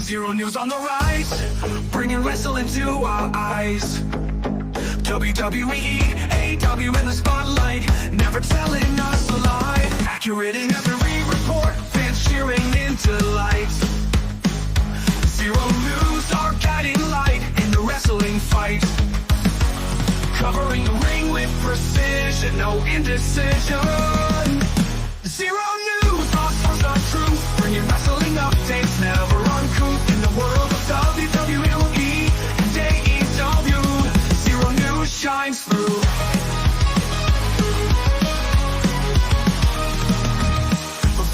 Zero news on the rise, bringing wrestling to our eyes. WWE, AW in the spotlight, never telling us a lie. Accurate in every report, fans cheering into light. Zero news, our guiding light in the wrestling fight. Covering the ring with precision, no indecision. Zero news, our source of truth, bringing wrestling updates, never uncouth. In the world of WWE and AEW, Zero News shines through.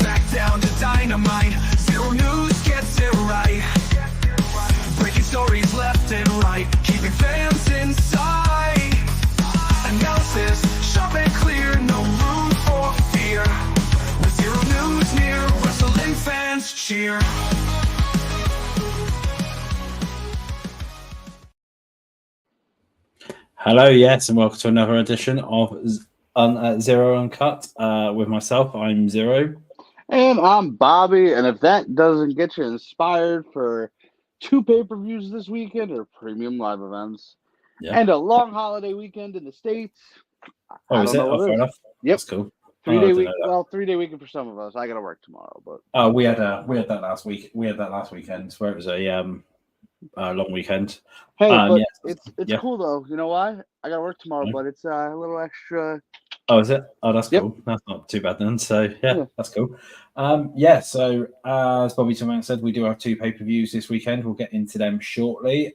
Back down to dynamite, Zero News gets it right. Breaking stories left and right, keeping fans inside. Analysis, sharp and clear, no room for fear. With Zero News near, wrestling fans cheer. Hello, yes, and welcome to another edition of Zero Uncut. With myself, I'm Zero. And I'm Bobby, and if that doesn't get you inspired for 2 pay-per-views this weekend or premium live events, and a long holiday weekend in the States, Oh, is it? know what fair it is. enough. Yep. That's cool. 3-day week. Well, 3-day weekend for some of us. I got to work tomorrow, but we had that last week. We had that last weekend where it was a long weekend. hey, but yes. it's cool though. You know why? I got to work tomorrow, but it's a little extra. Oh, is it? Oh, that's Yep. cool. That's not too bad then. So Yeah. that's cool. So as Bobby Toman said, we do have 2 pay-per-views this weekend. We'll get into them shortly.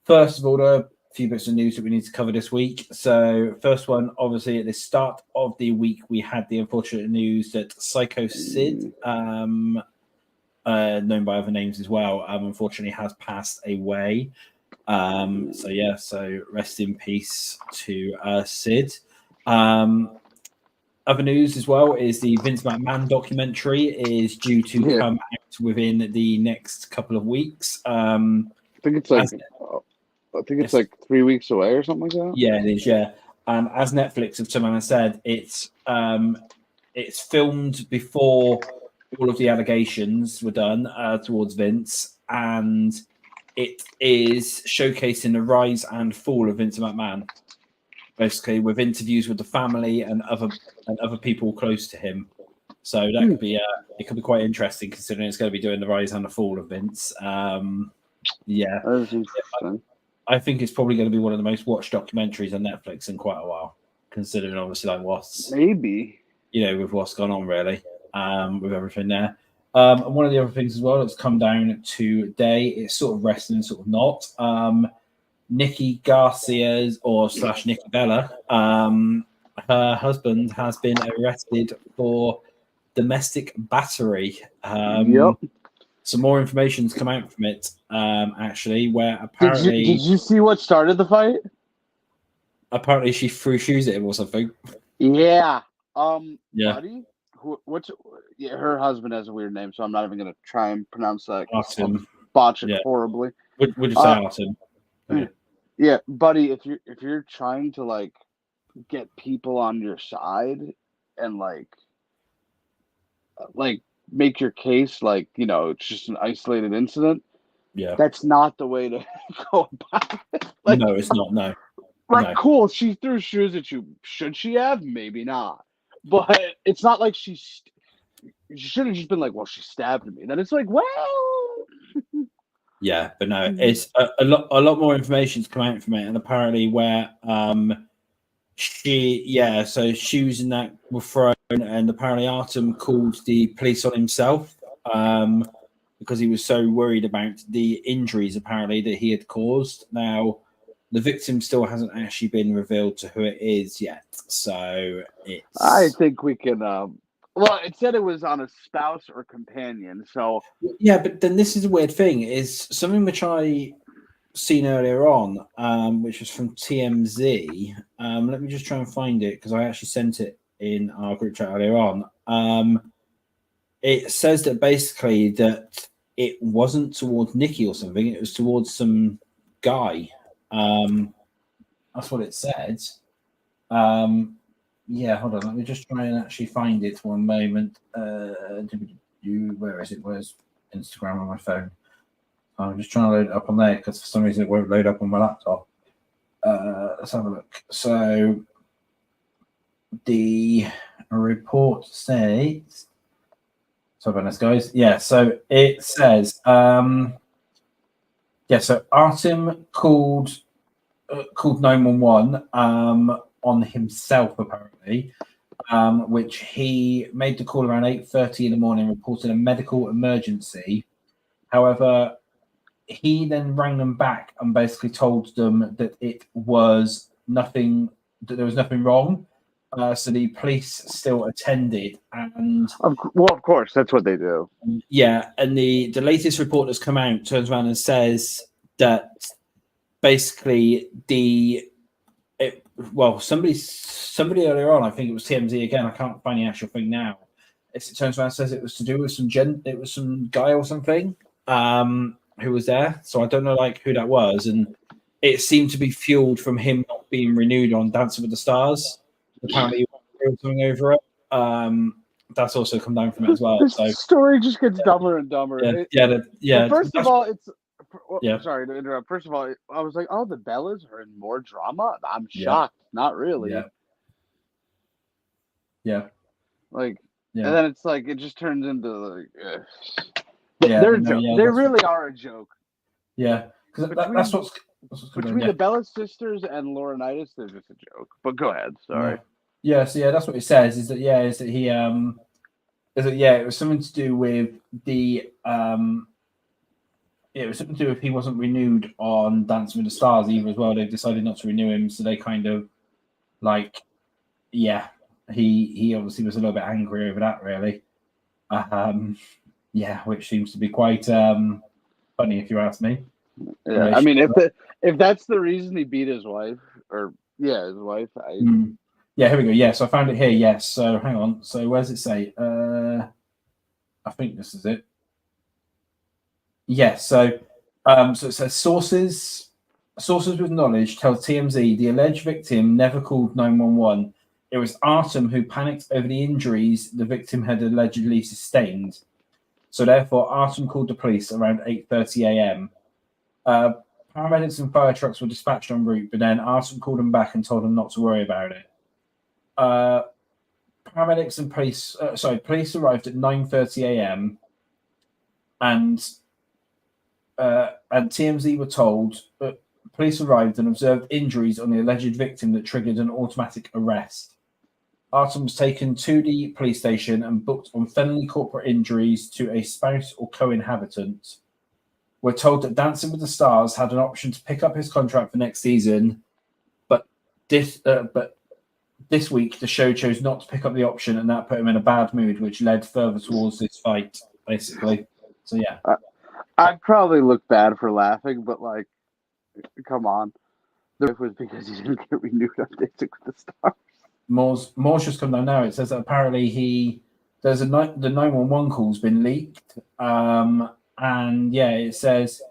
First of all, there are a few bits of news that we need to cover this week. So first one, obviously at the start of the week, we had the unfortunate news that Psycho Sid, known by other names as well, unfortunately has passed away. So rest in peace to Sid. Other news as well is the Vince McMahon documentary is due to come out within the next couple of weeks. I think it's like 3 weeks away or something like that. Yeah, it is. Yeah, as Netflix have come out and said, it's filmed before all of the allegations were done towards Vince, and it is showcasing the rise and fall of Vince McMahon, basically with interviews with the family and other people close to him. So that could be it could be quite interesting considering it's going to be doing the rise and the fall of Vince. That's interesting. I think it's probably going to be one of the most watched documentaries on Netflix in quite a while, considering obviously like with what's gone on really, with everything there. And one of the other things as well that's come down today, it's sort of wrestling, sort of not. Nikki Garcia's / Nikki Bella, her husband has been arrested for domestic battery. Some more information's come out from it, actually, where apparently Did you see what started the fight? Apparently she threw shoes at him or something. Yeah. Buddy? Her husband has a weird name, so I'm not even gonna try and pronounce that. Artem. Botch it horribly. Would you say Artem? Okay. Yeah, buddy, if you're trying to like get people on your side and like make your case like, it's just an isolated incident. Yeah. That's not the way to go about it. No, it's not. No. Cool. She threw shoes at you. Should she have? Maybe not. But it's not like she should have just been like, well, she stabbed me. Then it's like, well. Yeah, but no, it's a lot more information's come out from it, and apparently where shoes and that were thrown, and apparently Artem called the police on himself because he was so worried about the injuries apparently that he had caused. Now, the victim still hasn't actually been revealed to who it is yet, so it's. I think we can. Well, it said it was on a spouse or companion, so. Yeah, but then this is a weird thing. Is something which I seen earlier on, which was from TMZ. Let me just try and find it because I actually sent it in our group chat earlier on. It says that basically that it wasn't towards Nikki or something. It was towards some guy. That's what it said. Yeah, hold on. Let me just try and actually find it one moment. Where is it? Where's Instagram on my phone? I'm just trying to load it up on there because for some reason it won't load up on my laptop. Let's have a look. So the report says, sorry about this, guys. Yeah, so it says, so Artem called 911 on himself apparently, which he made the call around 8:30 in the morning, reporting a medical emergency. However, he then rang them back and basically told them that it was nothing, that there was nothing wrong. So the police still attended, and of course, that's what they do. Yeah, and the latest report that's come out turns around and says that basically somebody earlier on, I think it was TMZ again. I can't find the actual thing now. It turns around and says it was to do with some guy or something who was there. So I don't know who that was, and it seemed to be fueled from him not being renewed on Dancing with the Stars. Apparently, he was something over it. That's also come down from it as well. This story just gets dumber and dumber. First of all, sorry to interrupt. First of all, I was like, "Oh, the Bellas are in more drama." I'm shocked. Not really. Yeah. And then it's it just turns into they're a joke. They really are a joke. Yeah, because that's what's between the Bella sisters and Laurinaitis, they're just a joke. But go ahead. Sorry. Yeah. So that's what it says. Is that he it was something to do with the it was something to do with he wasn't renewed on Dancing with the Stars either as well. They decided not to renew him, so they kind of he obviously was a little bit angry over that, really. Which seems to be quite funny if you ask me. Yeah, I mean, if that's the reason he beat his wife, his wife. Yeah, here we go. Yeah, so I found it here. Yes. So hang on. So where does it say? I think this is it. Yes. So so it says sources with knowledge tell TMZ the alleged victim never called 911. It was Artem who panicked over the injuries the victim had allegedly sustained. So therefore, Artem called the police around 8:30 a.m. Paramedics and fire trucks were dispatched en route, but then Artem called them back and told them not to worry about it. Paramedics and police arrived at 9:30 a.m. and TMZ were told that police arrived and observed injuries on the alleged victim that triggered an automatic arrest. Artem was taken to the police station and booked on felony corporate injuries to a spouse or co-inhabitant. We're told that Dancing with the Stars had an option to pick up his contract for next season, but this week the show chose not to pick up the option, and that put him in a bad mood, which led further towards this fight, basically. So yeah, I'd probably look bad for laughing, but come on, the was because he didn't get renewed on Dancing with the Stars. Moore's just come down now. It says that apparently the 911 call's been leaked, and it says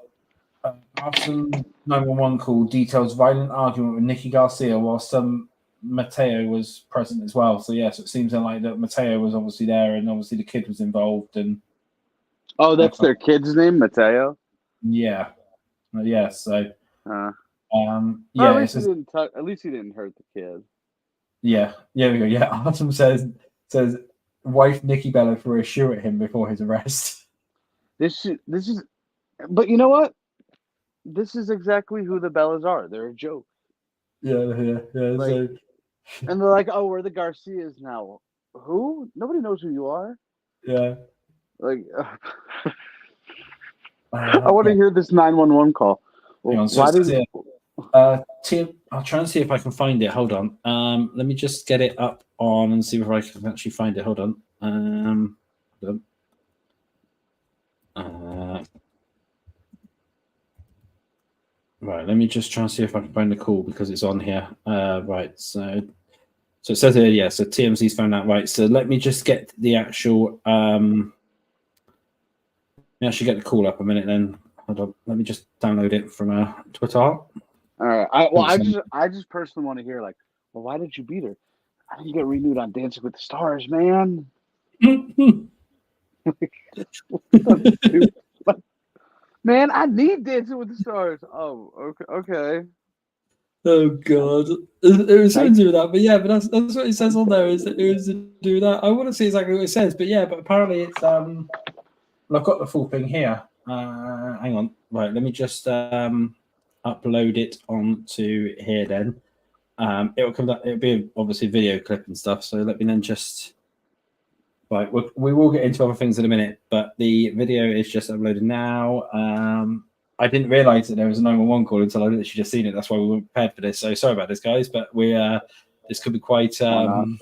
after 911 call details violent argument with Nikki Garcia while Mateo was present as well. So so it seems like that Mateo was obviously there, and obviously the kid was involved. And that's their kid's name, Mateo. Yeah. So at least he didn't hurt the kid. Yeah, we go. Yeah, Artem says wife Nikki Bella threw a shoe at him before his arrest. This is, but you know what? This is exactly who the Bellas are. They're a joke. Yeah. And they're like, "Oh, we're the Garcias now." Who? Nobody knows who you are. Yeah. I want to hear this 911 call. Well, I'll try and see if I can find it. Hold on. Let me just get it up on and see if I can actually find it. Hold on. Right. Let me just try and see if I can find the call because it's on here. Right. So it says here, yeah. So TMZ's found out. Right. So let me just get the actual. Let me actually get the call up a minute. Then hold on. Let me just download it from Twitter. All right. I just personally want to hear well, why did you beat her? I didn't get renewed on Dancing with the Stars, man. Man, I need Dancing with the Stars. Oh, okay. Oh God, it was something to do with that, but yeah, but that's what it says on there. Is that it was to do with that? I want to see exactly what it says, but yeah, but apparently it's well, I've got the full thing here. Hang on, right? Let me just upload it onto here. Then it'll come. It'll be obviously a video clip and stuff. So let me then just. Right, we will get into other things in a minute, but the video is just uploaded now. I didn't realize that there was a 911 call until I literally just seen it. That's why we weren't prepared for this. So sorry about this, guys, but we this could be quite funny.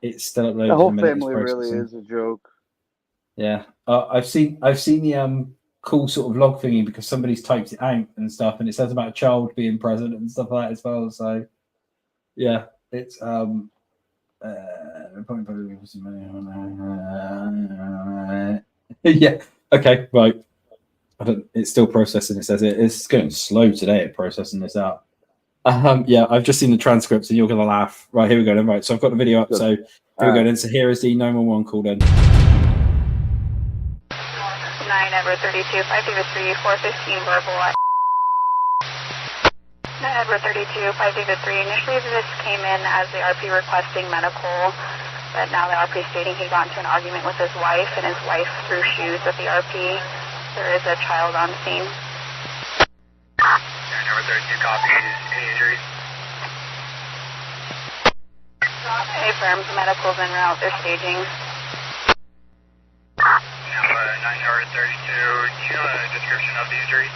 It's still uploaded. The whole family really is a joke. Yeah, I've seen the cool sort of log thingy because somebody's typed it out and stuff, and it says about a child being present and stuff like that as well. So yeah, it's yeah. Okay, right. It's still processing. It says it's going slow today at processing this out. Yeah, I've just seen the transcripts and you're going to laugh. Right, here we go then. Right, so I've got the video up. Good. So here we go then. So here is the 911 call then. 9 Edward 32, 5 415 verbal. 9 Edward 32, 5 Initially this came in as the RP requesting medical, but now the RP stating he got into an argument with his wife and his wife threw shoes at the RP. There is a child on scene. 9 Edward 32 copies. Any injuries? Affirms medical's en route. They're staging. 9 Edward 32, do you know a description of the injury?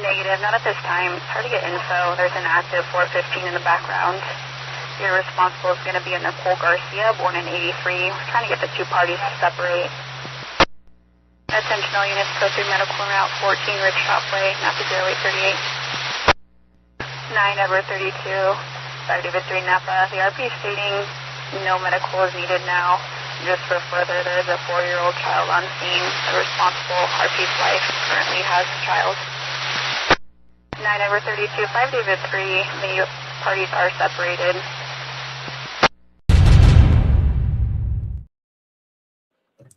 Negative, not at this time. It's hard to get info. There's an active 415 in the background. Your responsible is going to be a Nicole Garcia, born in 83. We're trying to get the two parties to separate. Attention all units, go through medical en route 14, Ridge Shopway, not to 0838. 9 Edward 32, 5 David 3 Napa. The RP is stating no medical is needed now. Just for further, there is a 4-year-old child on scene. The responsible RP's wife currently has a child. 9 Edward 32, 5 David 3, the parties are separated.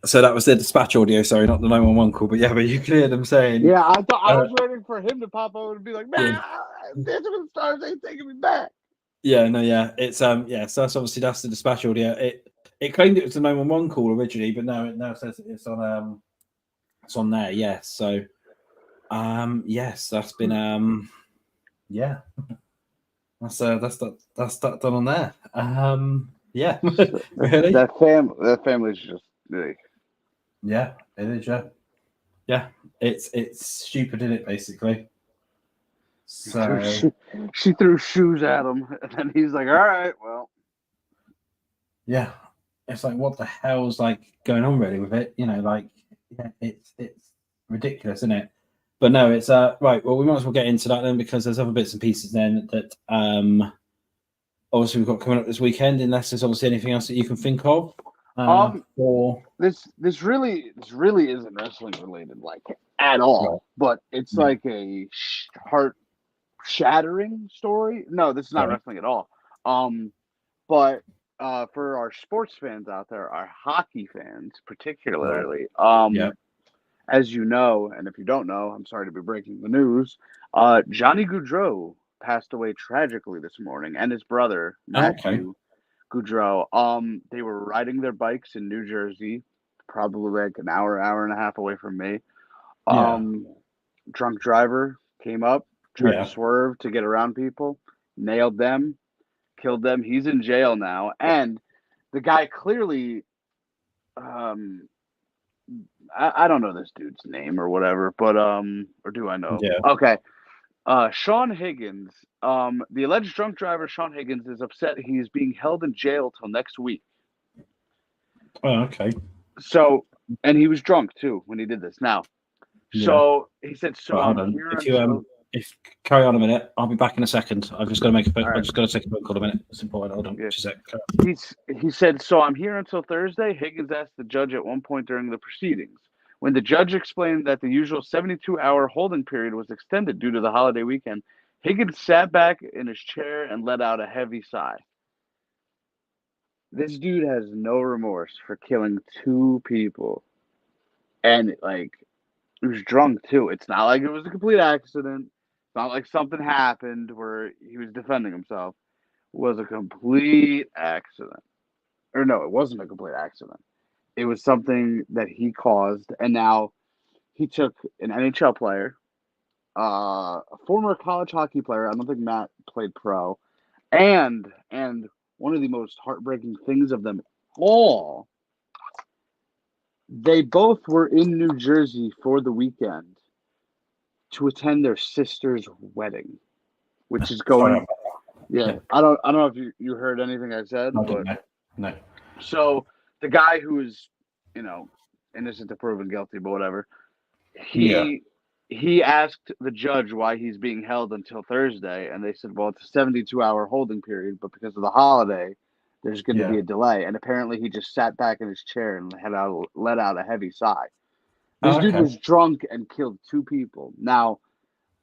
So that was the dispatch audio, sorry, not the 911 call, but yeah, but you can hear them saying... Yeah, I thought I was waiting for him to pop over and be like, man, Dancing with the Stars ain't taking me back. Yeah, no, yeah, it's yeah, so that's the dispatch audio. It claimed it was a 911 call originally, but now it says it's on there, yeah. So yes, that's been yeah. That's that done on there. Yeah. Really? That family's just yeah, it is, yeah. It's stupid, isn't it, basically? So she threw shoes at him, and then he's like, all right, well. Yeah. It's like, what the hell's like going on really with it? You know, like, yeah, it's ridiculous, isn't it? But no, it's right. Well, we might as well get into that then, because there's other bits and pieces then that obviously we've got coming up this weekend. Unless there's obviously anything else that you can think of. Or this really isn't wrestling related, like at all. No. But it's like a heart shattering story. No, this is not wrestling at all. But for our sports fans out there, our hockey fans particularly, as you know, and if you don't know, I'm sorry to be breaking the news, Johnny Gaudreau passed away tragically this morning, and his brother, Matthew Gaudreau. They were riding their bikes in New Jersey, probably like an hour and a half away from me. Drunk driver came up, tried to swerve to get around people, nailed them, killed them. He's in jail now, and the guy clearly, I don't know this dude's name or whatever, but or do I know? Yeah. Okay. Sean Higgins, the alleged drunk driver Sean Higgins is upset he's being held in jail till next week. Oh, okay. So, and he was drunk too when he did this. Now, so he said, "So I'm here." If carry on a minute, I'll be back in a second. I've just got to make a phone. I've just got to take a phone call a minute. It's important. Hold on, just a sec. He said, "So I'm here until Thursday." Higgins asked the judge at one point during the proceedings. When the judge explained that the usual 72-hour holding period was extended due to the holiday weekend, Higgins sat back in his chair and let out a heavy sigh. This dude has no remorse for killing 2 people. And, like, he was drunk, too. It's not like it was a complete accident. It's not like something happened where he was defending himself. It was a complete accident. Or no, it wasn't a complete accident. It was something that he caused, and now he took an NHL player, a former college hockey player. I don't think Matt played pro, and one of the most heartbreaking things of them all, they both were in New Jersey for the weekend to attend their sister's wedding, which is going. Yeah, I don't know if you heard anything I said, but no. So the guy who is, innocent to proven guilty, but whatever, he asked the judge why he's being held until Thursday, and they said, well, it's a 72-hour holding period, but because of the holiday, there's going to be a delay. And apparently he just sat back in his chair and let out a heavy sigh. This dude was drunk and killed 2 people. Now,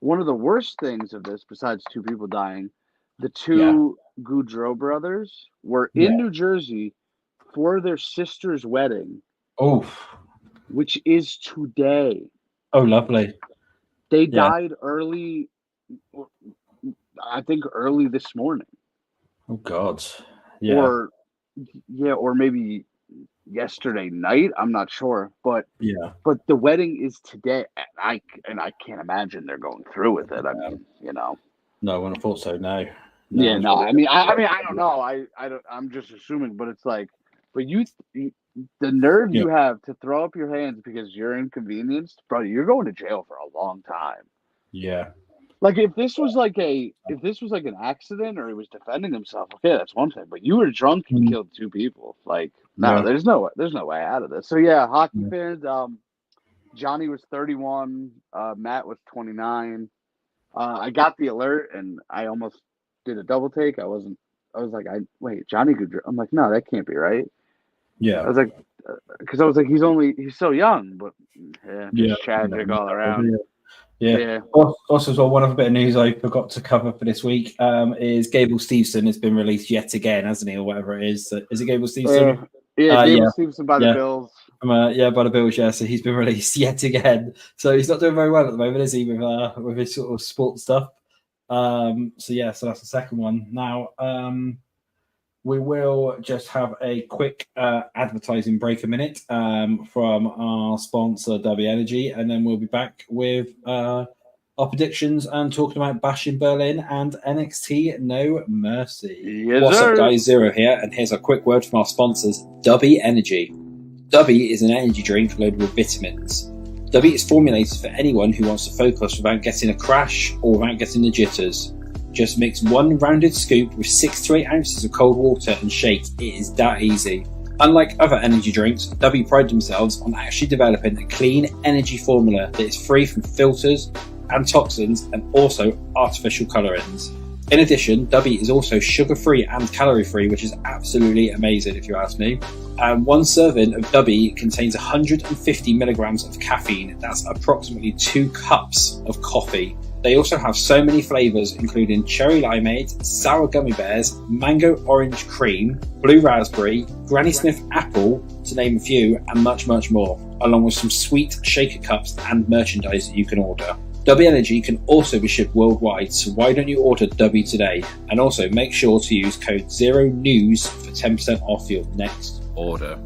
one of the worst things of this, besides 2 people dying, the 2 Goudreau brothers were in New Jersey for their sister's wedding. Oh. Which is today. Oh, lovely. They died early, I think early this morning. Oh, God. Yeah. Or maybe yesterday night. I'm not sure. But the wedding is today. And I can't imagine they're going through with it. I mean, No, I wouldn't have thought so, no. Yeah, no. I mean, I don't know. I'm just assuming, but it's like, but the nerve you have to throw up your hands because you're inconvenienced, bro. You're going to jail for a long time. Yeah. Like if this was like an accident or he was defending himself, okay, that's one thing. But you were drunk and killed 2 people. Like, no, there's no way out of this. So yeah, hockey fans. Johnny was 31. Matt was 29. I got the alert and I almost did a double take. I was like, wait, Johnny Goudreau. I'm like, no, that can't be right. Yeah. I was like, because I was like, he's so young, but just tragic all around. Yeah. Also, as well, one other bit of news I forgot to cover for this week is Gable Steveson has been released yet again, hasn't he, or whatever it is. Is it Gable Steveson? Gable Steveson by the Bills. By the Bills, yeah. So he's been released yet again. So he's not doing very well at the moment, is he, with his sort of sports stuff? So that's the second one. Now, we will just have a quick advertising break a minute from our sponsor, W Energy, and then we'll be back with our predictions and talking about Bash in Berlin and NXT No Mercy. What's up, guys? Zero here, and here's a quick word from our sponsors, W Energy. W is an energy drink loaded with vitamins. W is formulated for anyone who wants to focus without getting a crash or without getting the jitters. Just mix 1 rounded scoop with 6 to 8 ounces of cold water and shake. It is that easy. Unlike other energy drinks, W pride themselves on actually developing a clean energy formula that is free from filters and toxins and also artificial colorants. In addition, W is also sugar-free and calorie-free, which is absolutely amazing if you ask me. 1 serving of W contains 150 milligrams of caffeine. That's approximately 2 cups of coffee. They also have so many flavors, including cherry limeade, sour gummy bears, mango orange cream, blue raspberry, Granny Smith apple, to name a few, and much, much more, along with some sweet shaker cups and merchandise that you can order. W Energy can also be shipped worldwide, so why don't you order W today? And also make sure to use code ZERONEWS for 10% off your next order.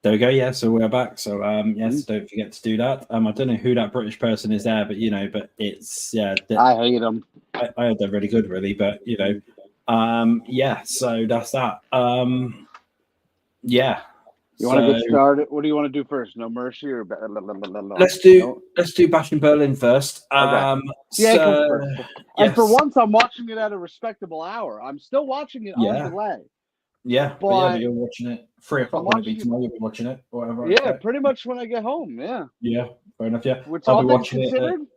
There we go. Yeah, so we're back. So yes, don't forget to do that. I don't know who that British person is there, but but it's I hate them. I heard they're really good, really, but so that's that. You want to get started? What do you want to do first? No Mercy or let's do Bash in Berlin first. Okay. Go first. And for once, I'm watching it at a respectable hour. I'm still watching it on delay. Yeah, but you're watching it 3 o'clock when it be tomorrow. You'll be watching it, or whatever. Yeah, pretty much when I get home. Yeah. Yeah, fair enough. Yeah, which I'll be watching considered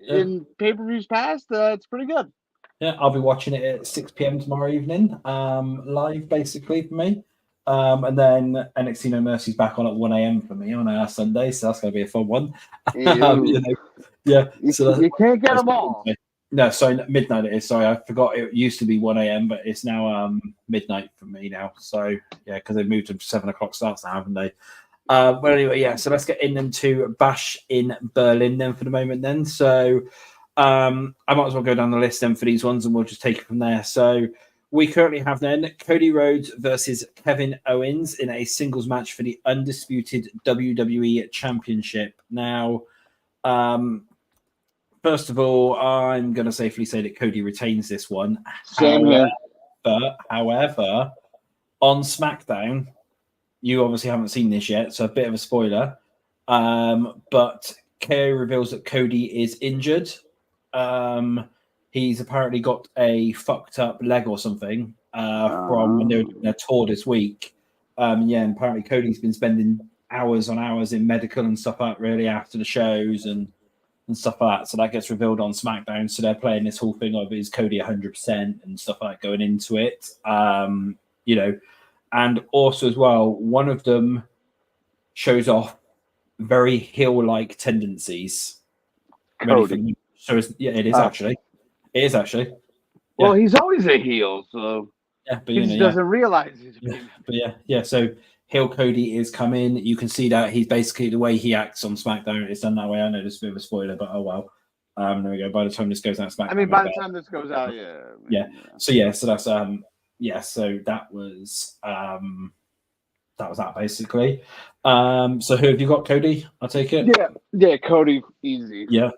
in pay-per-views past. It's pretty good. Yeah, I'll be watching it at 6 p.m. tomorrow evening, live basically for me. And then NXT No Mercy's back on at 1 a.m. for me on Sunday, so that's going to be a fun one. Yeah. So you can't get them all. No, sorry, midnight it is. Sorry, I forgot it used to be 1 a.m., but it's now midnight for me now. So, yeah, because they've moved to 7 o'clock starts now, haven't they? Well, anyway, yeah, so let's get in then to Bash in Berlin then for the moment then. So I might as well go down the list then for these ones and we'll just take it from there. So we currently have then Cody Rhodes versus Kevin Owens in a singles match for the undisputed WWE Championship. Now, first of all, I'm going to safely say that Cody retains this one. Same here. However, on SmackDown, you obviously haven't seen this yet, so a bit of a spoiler. But KO reveals that Cody is injured. He's apparently got a fucked up leg or something from when they were doing their tour this week. And apparently Cody's been spending hours on hours in medical and stuff like that, really, after the shows and stuff like that. So that gets revealed on SmackDown. So they're playing this whole thing of is Cody 100% and stuff like that going into it. And also as well, one of them shows off very heel-like tendencies. Cody. It is actually. It is actually. Yeah. Well, he's always a heel, so but he just doesn't realize he's But So heel Cody is coming. You can see that he's basically the way he acts on SmackDown. It's done that way. I know this is a bit of a spoiler, but oh well. There we go. By the time this goes out, SmackDown. I mean, by the time this goes out, yeah. So that's So that was that basically. So who have you got, Cody? I'll take it. Yeah, Cody, easy. Yeah.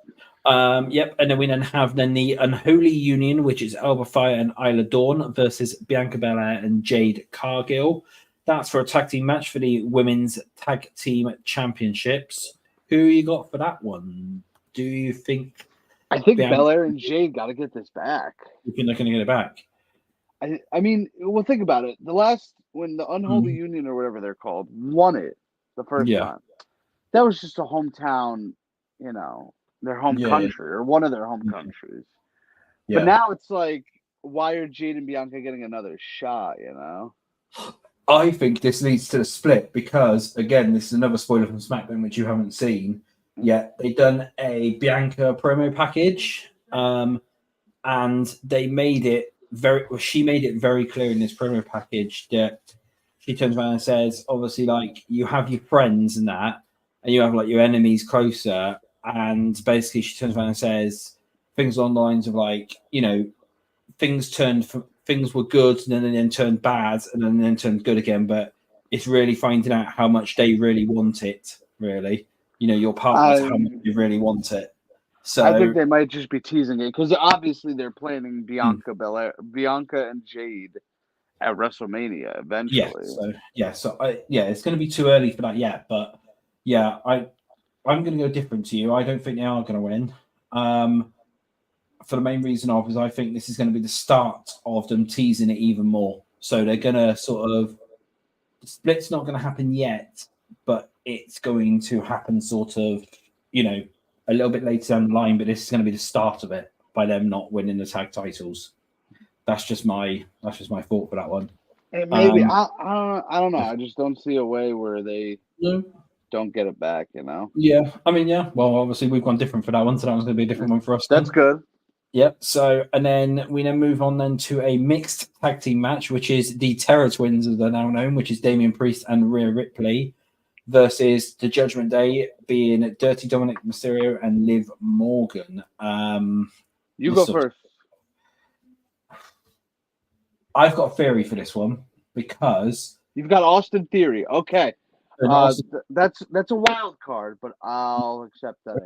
Yep. And then we have the Unholy Union, which is Alba Fire and Isla Dawn versus Bianca Belair and Jade Cargill. That's for a tag team match for the Women's Tag Team Championships. Who you got for that one? Do you think? I think Belair and Jade got to get this back. You think they're going to get it back? I mean, well, think about it. When the Unholy Union or whatever they're called won it the first time, that was just a hometown, their home country or one of their home countries. Yeah. But now it's like, why are Jade and Bianca getting another shot, I think this leads to the split because, again, this is another spoiler from SmackDown, which you haven't seen yet. They've done a Bianca promo package, and they made it she made it very clear in this promo package that she turns around and says, obviously, like, you have your friends and that, and you have, like, your enemies closer, and basically she turns around and says things along the lines of, like, things were good and then turned bad and then turned good again, but it's really finding out how much they really want it, really. Your partners, how much they really want it. So I think they might just be teasing it because obviously they're planning Bianca and Jade at WrestleMania eventually. So it's going to be too early for that yet, but I'm going to go different to you. I don't think they are going to win. For the main reason is I think this is going to be the start of them teasing it even more. So they're going to the split's not going to happen yet, but it's going to happen a little bit later down the line, but this is going to be the start of it by them not winning the tag titles. That's just my thought for that one. And maybe I don't know. I just don't see a way where they don't get it back. Yeah, I mean, Well, obviously we've gone different for that one, so that was going to be a different one for us. That's good. Yep. So, and then we move on to a mixed tag team match, which is the Terror Twins, as they're now known, which is Damian Priest and Rhea Ripley, versus the Judgment Day, being Dirty Dominic Mysterio and Liv Morgan. You go first. I've got a theory for this one because you've got Austin Theory. Okay, that's a wild card, but I'll accept that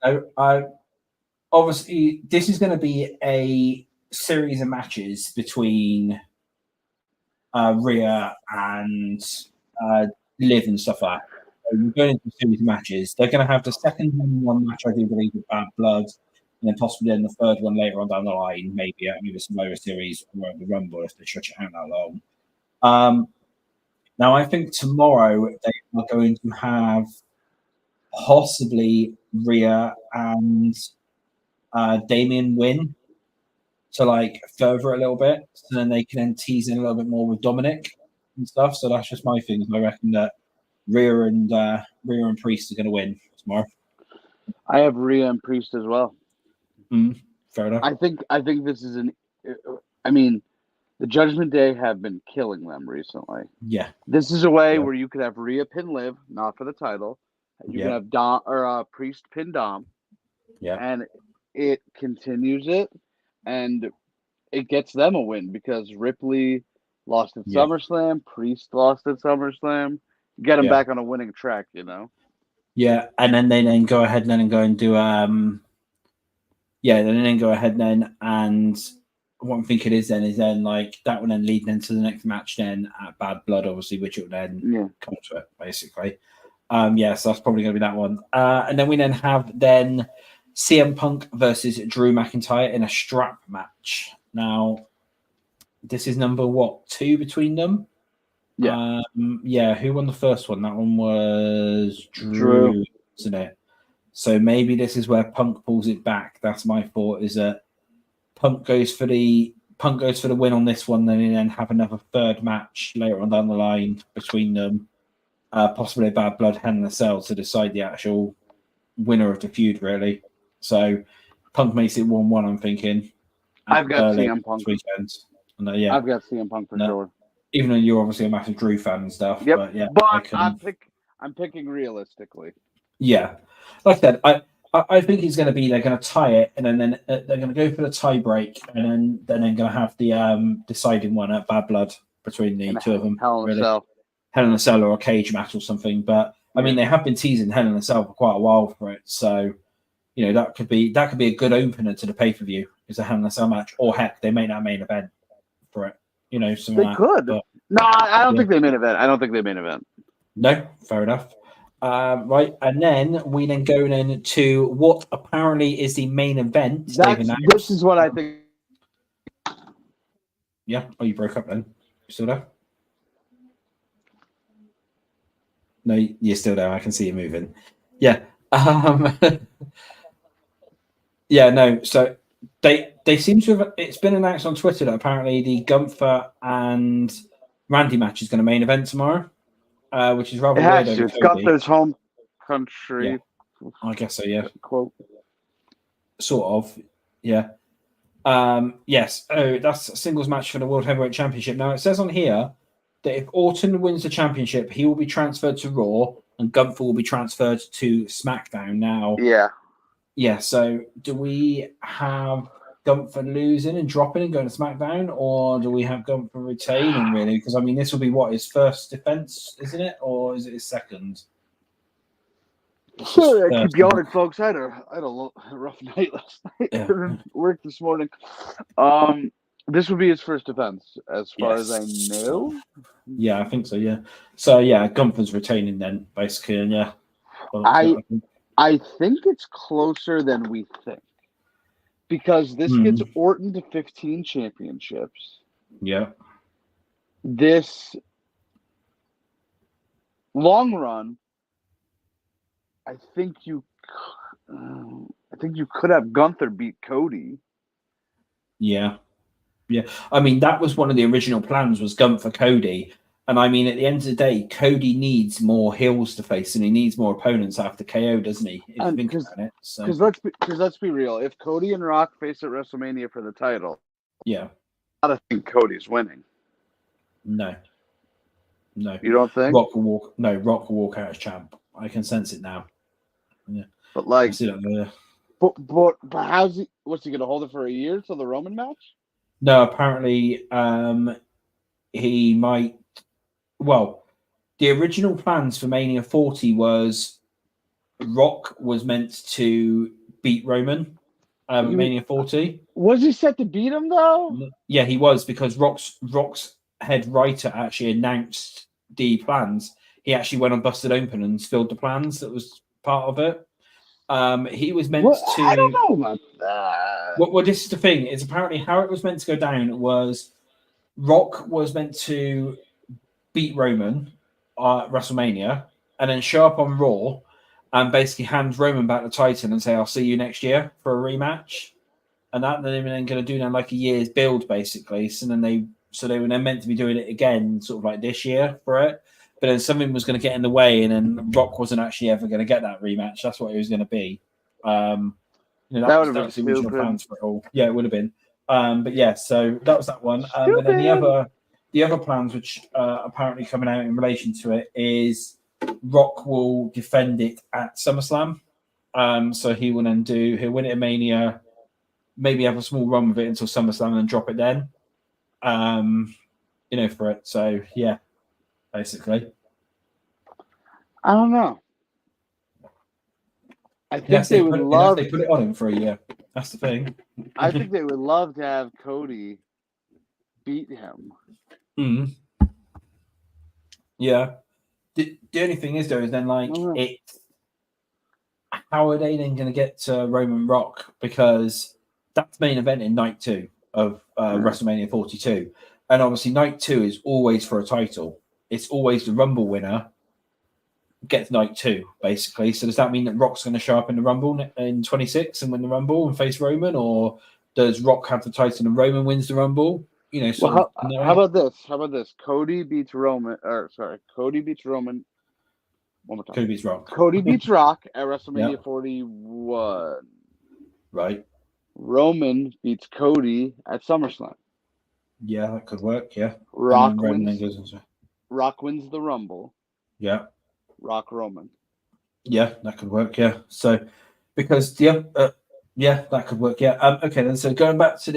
answer. Obviously, this is going to be a series of matches between Rhea and Liv and stuff like that. So we're going into a series of matches. They're going to have the second one match, I do believe, with Bad Blood, and then possibly then the third one later on down the line, maybe at maybe some lower series or the Rumble if they stretch it out that long. Now, I think tomorrow they are going to have possibly Rhea and Damian win to further a little bit, so then they can tease in a little bit more with Dominic. and stuff. So that's just my thing. I reckon that Rhea and Priest are going to win tomorrow. I have Rhea and Priest as well. Fair enough. I think this is I mean, the Judgment Day have been killing them recently. Yeah. This is a way where you could have Rhea pin Liv, not for the title. You can have Dom or Priest pin Dom. Yeah. And it continues it, and it gets them a win because Ripley lost at SummerSlam, Priest lost at SummerSlam. Get them back on a winning track, you know. Yeah, and then they go ahead and go and do then go ahead and what I'm thinking is then like that will then lead into the next match then at Bad Blood, obviously, which will then come to it basically. So that's probably going to be that one. And then we then have CM Punk versus Drew McIntyre in a strap match. Now, this is number 2 between them. Yeah. Who won the first one? That one was Drew, isn't it? So maybe this is where Punk pulls it back. That's my thought. Is that Punk goes for the win on this one, then have another third match later on down the line between them, possibly a Bad Blood Hell in a Cell to decide the actual winner of the feud. Really. So Punk makes it 1-1. I'm thinking. I've got CM Punk. I've got CM Punk for sure. Even though you're obviously a massive Drew fan and stuff. Yep. But I'm picking realistically. Yeah. Like I said, I think he's going to be. They're going to tie it, and then they're going to go for the tie break, and then they're going to have the deciding one at Bad Blood between the two of them. Hell in a Cell or a cage match or something. But I mean, they have been teasing Hell in a Cell for quite a while for it, so that could be a good opener to the pay per view. Is a Hell in a Cell match, or heck, they may not main event for it. They could. But, no, I don't think they main event. I don't think they main event. No, fair enough. Right, and then we go into what apparently is the main event. This is what I think. Yeah. Oh, you broke up then. You still there? No, you're still there. I can see you moving. Yeah. Yeah. No. So they seem to have. It's been announced on Twitter that apparently the Gunther and Randy match is going to main event tomorrow. Which is rather weird. It's Gunther's home country. Yeah. I guess so, yeah. Quote. Sort of, yeah. Yes. Oh, that's a singles match for the World Heavyweight Championship. Now, it says on here that if Orton wins the championship, he will be transferred to Raw and Gunther will be transferred to SmackDown. Now, yeah. So, do we have Gunther losing and dropping and going to SmackDown, or do we have Gunther retaining, really? Because, I mean, this will be his first defense, isn't it? Or is it his second? Keep yawning, folks. I had a rough night last night. Yeah. Work this morning. This would be his first defense, as far as I know. Yeah, I think so, yeah. So, yeah, Gunther's retaining then, basically, and yeah. Well, I think it's closer than we think. Because this gets Orton to 15 championships. Yeah. This long run, I think you could have Gunther beat Cody. Yeah. Yeah. I mean, that was one of the original plans, was Gunther Cody. And I mean, at the end of the day, Cody needs more heels to face, and he needs more opponents after KO, doesn't he? If you think about it. Because let's be real. If Cody and Rock face at WrestleMania for the title, yeah, I don't think Cody's winning. No. You don't think? Rock will walk out as champ. I can sense it now. Yeah. But like, but what's he gonna hold it for a year till the Roman match? No, apparently he might. Well, the original plans for Mania 40 was Rock was meant to beat Roman Mania 40. Was he set to beat him though? Yeah, he was, because Rock's head writer actually announced the plans. He actually went on Busted Open and spilled the plans that was part of it. He was meant to. I don't know about that. Well, this is the thing. Is apparently how it was meant to go down was Rock was meant to beat Roman at WrestleMania and then show up on Raw and basically hand Roman back the title and say, "I'll see you next year for a rematch." And they're then going to do like a year's build, basically. So then they So they were then meant to be doing it again, sort of like this year for it. But then something was going to get in the way, and then Rock wasn't actually ever going to get that rematch. That's what it was going to be. That would have was the been original stupid. plans for it all. Yeah, it would have been. But yeah, so that was that one. But then the other plans, which apparently coming out in relation to it, is Rock will defend it at SummerSlam. So he'll win it at Mania, maybe have a small run with it until SummerSlam and then drop it then. For it. So yeah, basically. I don't know. I think Unless they would love. They put it on him for a year. That's the thing. I think they would love to have Cody beat him. Mm. Yeah. The only thing is, though, is then how are they then going to get to Roman Rock? Because that's main event in night 2 of WrestleMania 42. And obviously, night 2 is always for a title. It's always the Rumble winner gets night 2, basically. So does that mean that Rock's going to show up in the Rumble in 26 and win the Rumble and face Roman? Or does Rock have the title and Roman wins the Rumble? How about this? How about this? Cody beats Roman. Cody beats Roman. One more time. Cody beats Rock. Cody beats Rock at WrestleMania Yep. 41. Right. Roman beats Cody at SummerSlam. Yeah, that could work. Yeah. Rock wins the Rumble. Yeah. Rock Roman. Yeah, that could work. Yeah. So because that could work. Yeah. Okay. Then so going back to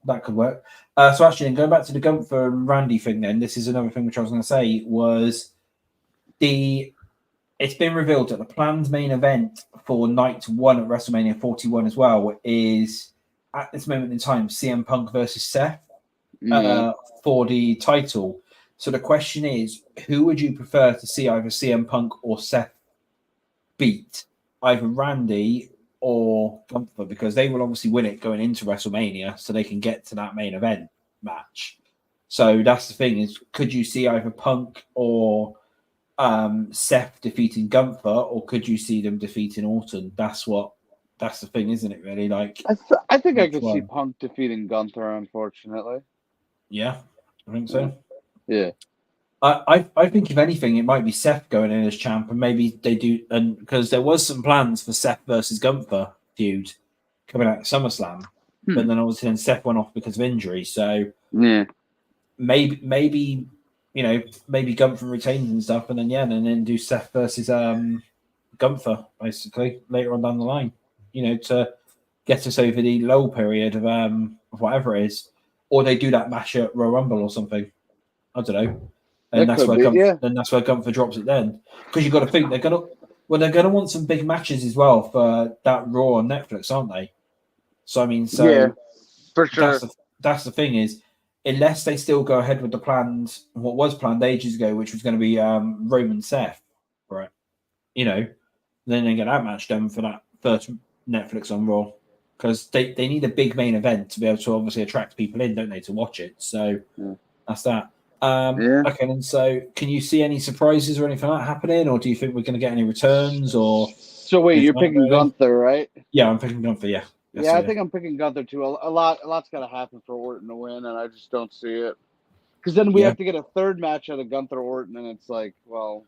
that could work. So actually, then going back to the Gunther and Randy thing, then this is another thing which I was going to say was it's been revealed that the planned main event for night 1 at WrestleMania 41 as well is at this moment in time CM Punk versus Seth for the title. So the question is, who would you prefer to see either CM Punk or Seth beat? Either Randy or Gunther, because they will obviously win it going into WrestleMania, so they can get to that main event match. So that's the thing: is could you see either Punk or Seth defeating Gunther, or could you see them defeating Orton? That's the thing, isn't it? Really, I think I could see Punk defeating Gunther. Unfortunately, yeah, I think so. Yeah. I think if anything, it might be Seth going in as champ, and maybe they do, and because there was some plans for Seth versus Gunther feud coming out of SummerSlam, but then obviously then Seth went off because of injury. So yeah, maybe Gunther retains and stuff, and then do Seth versus Gunther basically later on down the line, to get us over the low period of whatever it is, or they do that match at Royal Rumble or something. I don't know. And that's where Gunther drops it then. Because you've got to think they're gonna want some big matches as well for that Raw on Netflix, aren't they? So for sure. That's the thing is, unless they still go ahead with what was planned ages ago, which was going to be Roman Seth, right? Then they get that match done for that first Netflix on Raw, because they need a big main event to be able to obviously attract people in, don't they, to watch it? So that's that. Okay, and so can you see any surprises or anything like that happening, or do you think we're going to get any returns? Or so wait, you're picking Gunther, right? Yeah, I'm picking Gunther. Yeah, I think I'm picking Gunther too. A lot's got to happen for Orton to win, and I just don't see it. Because then we have to get a third match out of Gunther Orton, and it's like, well,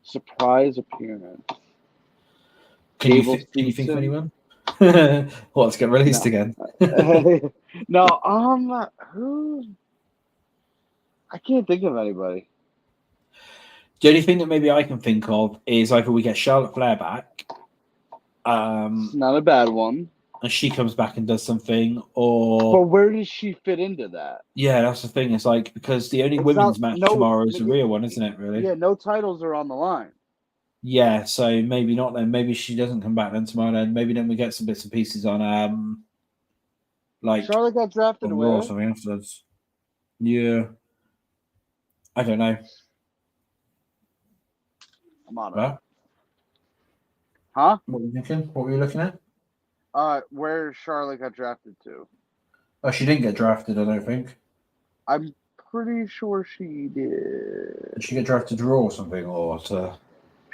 surprise appearance. Can you think of anyone? Let's get released again. No, who? I can't think of anybody. The only thing that maybe I can think of is either we get Charlotte Flair back. Not a bad one. And she comes back and does something, or... But where does she fit into that? Yeah, that's the thing. It's like, because the only women's match tomorrow is the real one, isn't it, really? Yeah, no titles are on the line. Yeah, so maybe not then. Maybe she doesn't come back then tomorrow then. Maybe then we get some bits and pieces on, Charlotte got drafted away. Or something afterwards. Yeah. I don't know. I'm on it. Huh? What were you thinking? What were you looking at? Where Charlotte got drafted to. Oh, she didn't get drafted, I don't think. I'm pretty sure she did. Did she get drafted to Raw or something, or to...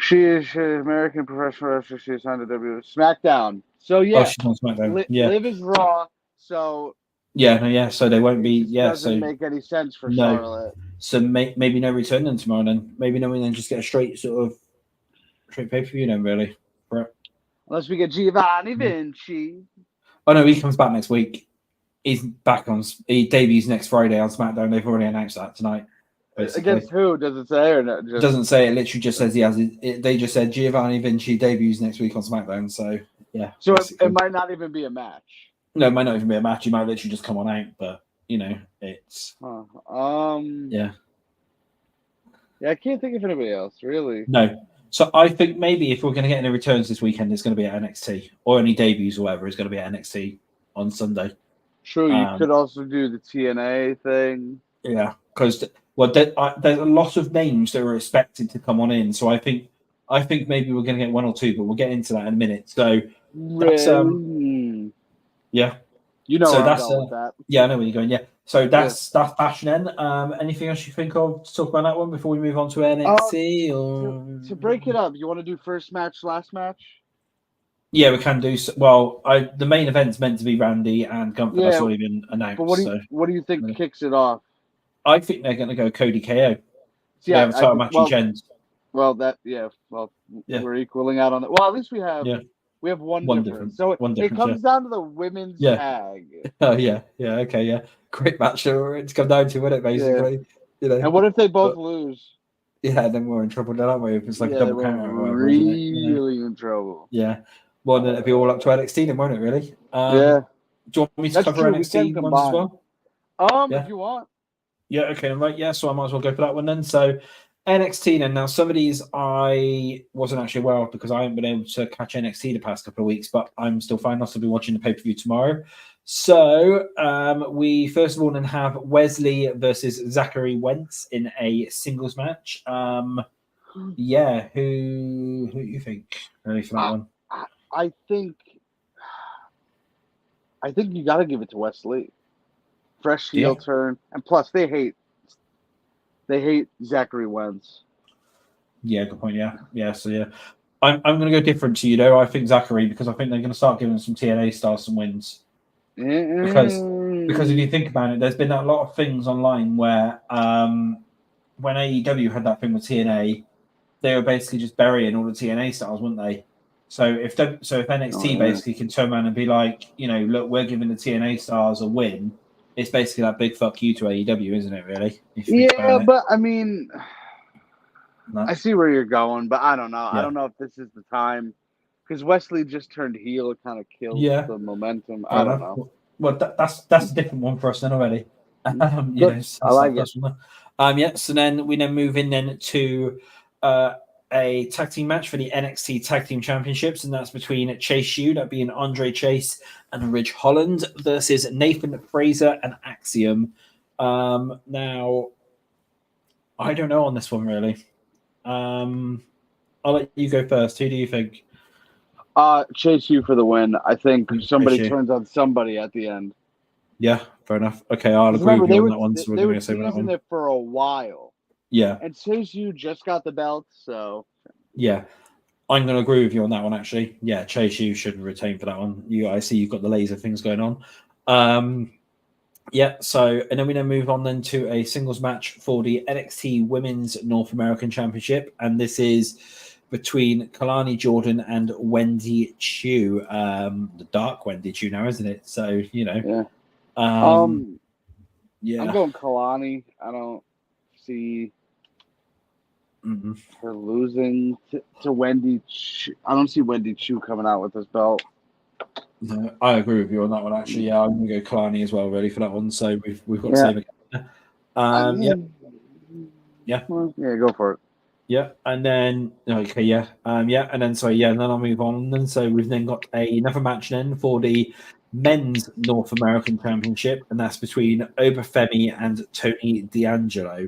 She is American professional wrestler. She is signed to W SmackDown. So yeah, Oh, she's on SmackDown. Yeah. Liv is Raw. So Yeah, no, yeah. So they won't be. it Yeah, doesn't so make any sense for no. Charlotte. So maybe no return then tomorrow. Then maybe no, and then just get a straight pay per view then really. Right. Unless we get Giovanni Vinci. Oh no, he comes back next week. He's back on. He debuts next Friday on SmackDown. They've already announced that tonight. Basically. Against who? Does it say or not? It doesn't say. It literally just says he has. They just said Giovanni Vinci debuts next week on SmackDown. So yeah. So it might not even be a match. No, it might not even be a match. He might literally just come on out. But it's. Yeah. Yeah, I can't think of anybody else really. No. So I think maybe if we're going to get any returns this weekend, it's going to be at NXT, or any debuts or whatever is going to be at NXT on Sunday. True, you could also do the TNA thing. Yeah, because there's a lot of names that are expected to come on in. So I think maybe we're going to get one or two, but we'll get into that in a minute. So that's yeah. You know, so where that's I'm going with that. Yeah, I know where you're going. Yeah, so that's Bash then. Anything else you think of to talk about that one before we move on to NXT? To break it up, you want to do first match, last match? Yeah, we can do. Well, the main event's meant to be Randy and Gunther. That's already been announced. But what do you think kicks it off? I think they're going to go Cody KO. They have a title match in Gens. Well, we're equaling out on it. Well, at least we have one difference. So it comes down to the women's tag. Oh yeah, okay, yeah, great match. It's come down to it, basically. Yeah. And what if they both lose? Yeah, then we're in trouble, then, aren't we? If it's like a double counter, or whatever, really in trouble. Yeah. Well, then it'll be all up to NXT, then, won't it? Really? Yeah. Do you want me to cover NXT ones as well? If you want. Yeah. Okay. Right. Yeah. So I might as well go for that one then. So NXT then. Now some of these I wasn't actually aware of because I haven't been able to catch NXT the past couple of weeks, but I'm still fine. I'll still be watching the pay-per-view tomorrow. So we first of all then have Wesley versus Zachary Wentz in a singles match. Yeah. Who do you think? Ready for that one? I think you got to give it to Wesley. Fresh heel turn, and plus they hate Zachary Wentz. Yeah, good point. Yeah. So yeah, I'm going to go different to you though. I think Zachary because I think they're going to start giving some TNA stars some wins. Because if you think about it, there's been a lot of things online where when AEW had that thing with TNA, they were basically just burying all the TNA stars, weren't they? So if NXT basically can turn around and be like, look, we're giving the TNA stars a win, it's basically that big fuck you to AEW, isn't it? Really? Yeah, but I mean, I see where you're going, but I don't know. Yeah. I don't know if this is the time because Wesley just turned heel. It kind of killed the momentum. I don't know. Well, that's a different one for us then already. I like it. So then we move in then to a tag team match for the NXT Tag Team Championships, and that's between Chase U, that being Andre Chase and Ridge Holland, versus Nathan Fraser and Axiom. Now, I don't know on this one really. I'll let you go first. Who do you think? Chase U for the win. I think somebody turns on somebody at the end. Yeah, fair enough. Okay, I'll agree with you on that one. So they were teasing it for a while. Yeah. And Chase U just got the belt, so. Yeah. I'm going to agree with you on that one, actually. Yeah, Chase U should retain for that one. I see you've got the laser things going on. Yeah, so, and then we move on then to a singles match for the NXT Women's North American Championship. And this is between Kalani Jordan and Wendy Chu. The dark Wendy Chu now, isn't it? So, Yeah. Yeah. I'm going Kalani. I don't see her losing to Wendy Chu. I don't see Wendy Chu coming out with this belt. No, I agree with you on that one. Actually, yeah, I'm going to go Kalani as well, ready for that one. So we've got the same again. Yeah, go for it. Yeah, and then okay, yeah, and then and then I'll move on. And so we've then got another match then for the Men's North American Championship, and that's between Obafemi and Tony D'Angelo.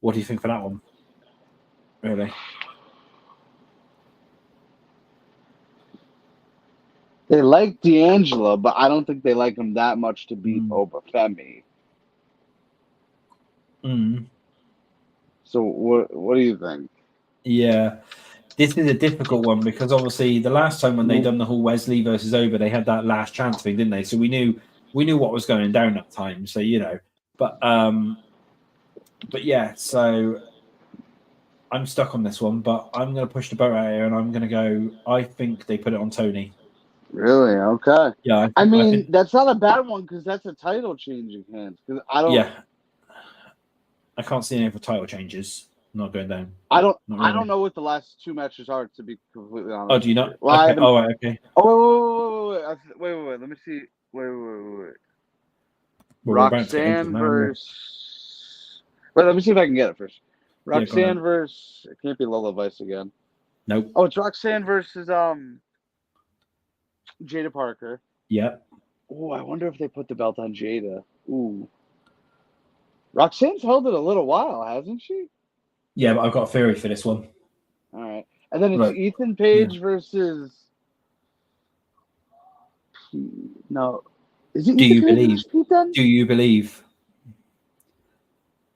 What do you think for that one? Really? They like D'Angelo, but I don't think they like him that much to beat Obafemi. So what do you think? Yeah. This is a difficult one because obviously the last time when they done the whole Wesley versus Oba, they had that last chance thing, didn't they? So we knew what was going down that time. So but yeah. So I'm stuck on this one, but I'm going to push the boat out here, and I'm going to go. I think they put it on Tony. Really? Okay. Yeah. I mean, that's not a bad one because that's a title changing hands. Because I don't. Yeah. I can't see any other title changes. Not going down. I don't really. know what the last 2 matches are, to be completely honest. Oh, do you not? Well, okay. Oh, right, okay. Oh, wait. Let me see. Wait. Well, Roxanne versus. Wait, let me see if I can get it first. Roxanne versus. It can't be Lola Vice again. Nope. Oh, it's Roxanne versus Jada Parker. Yep. Oh, I wonder if they put the belt on Jada. Ooh. Roxanne's held it a little while, hasn't she? Yeah, but I've got a theory for this one. All right. And then it's Ethan Page versus. No. Is it Ethan Page versus Pete Dunne? Do you believe?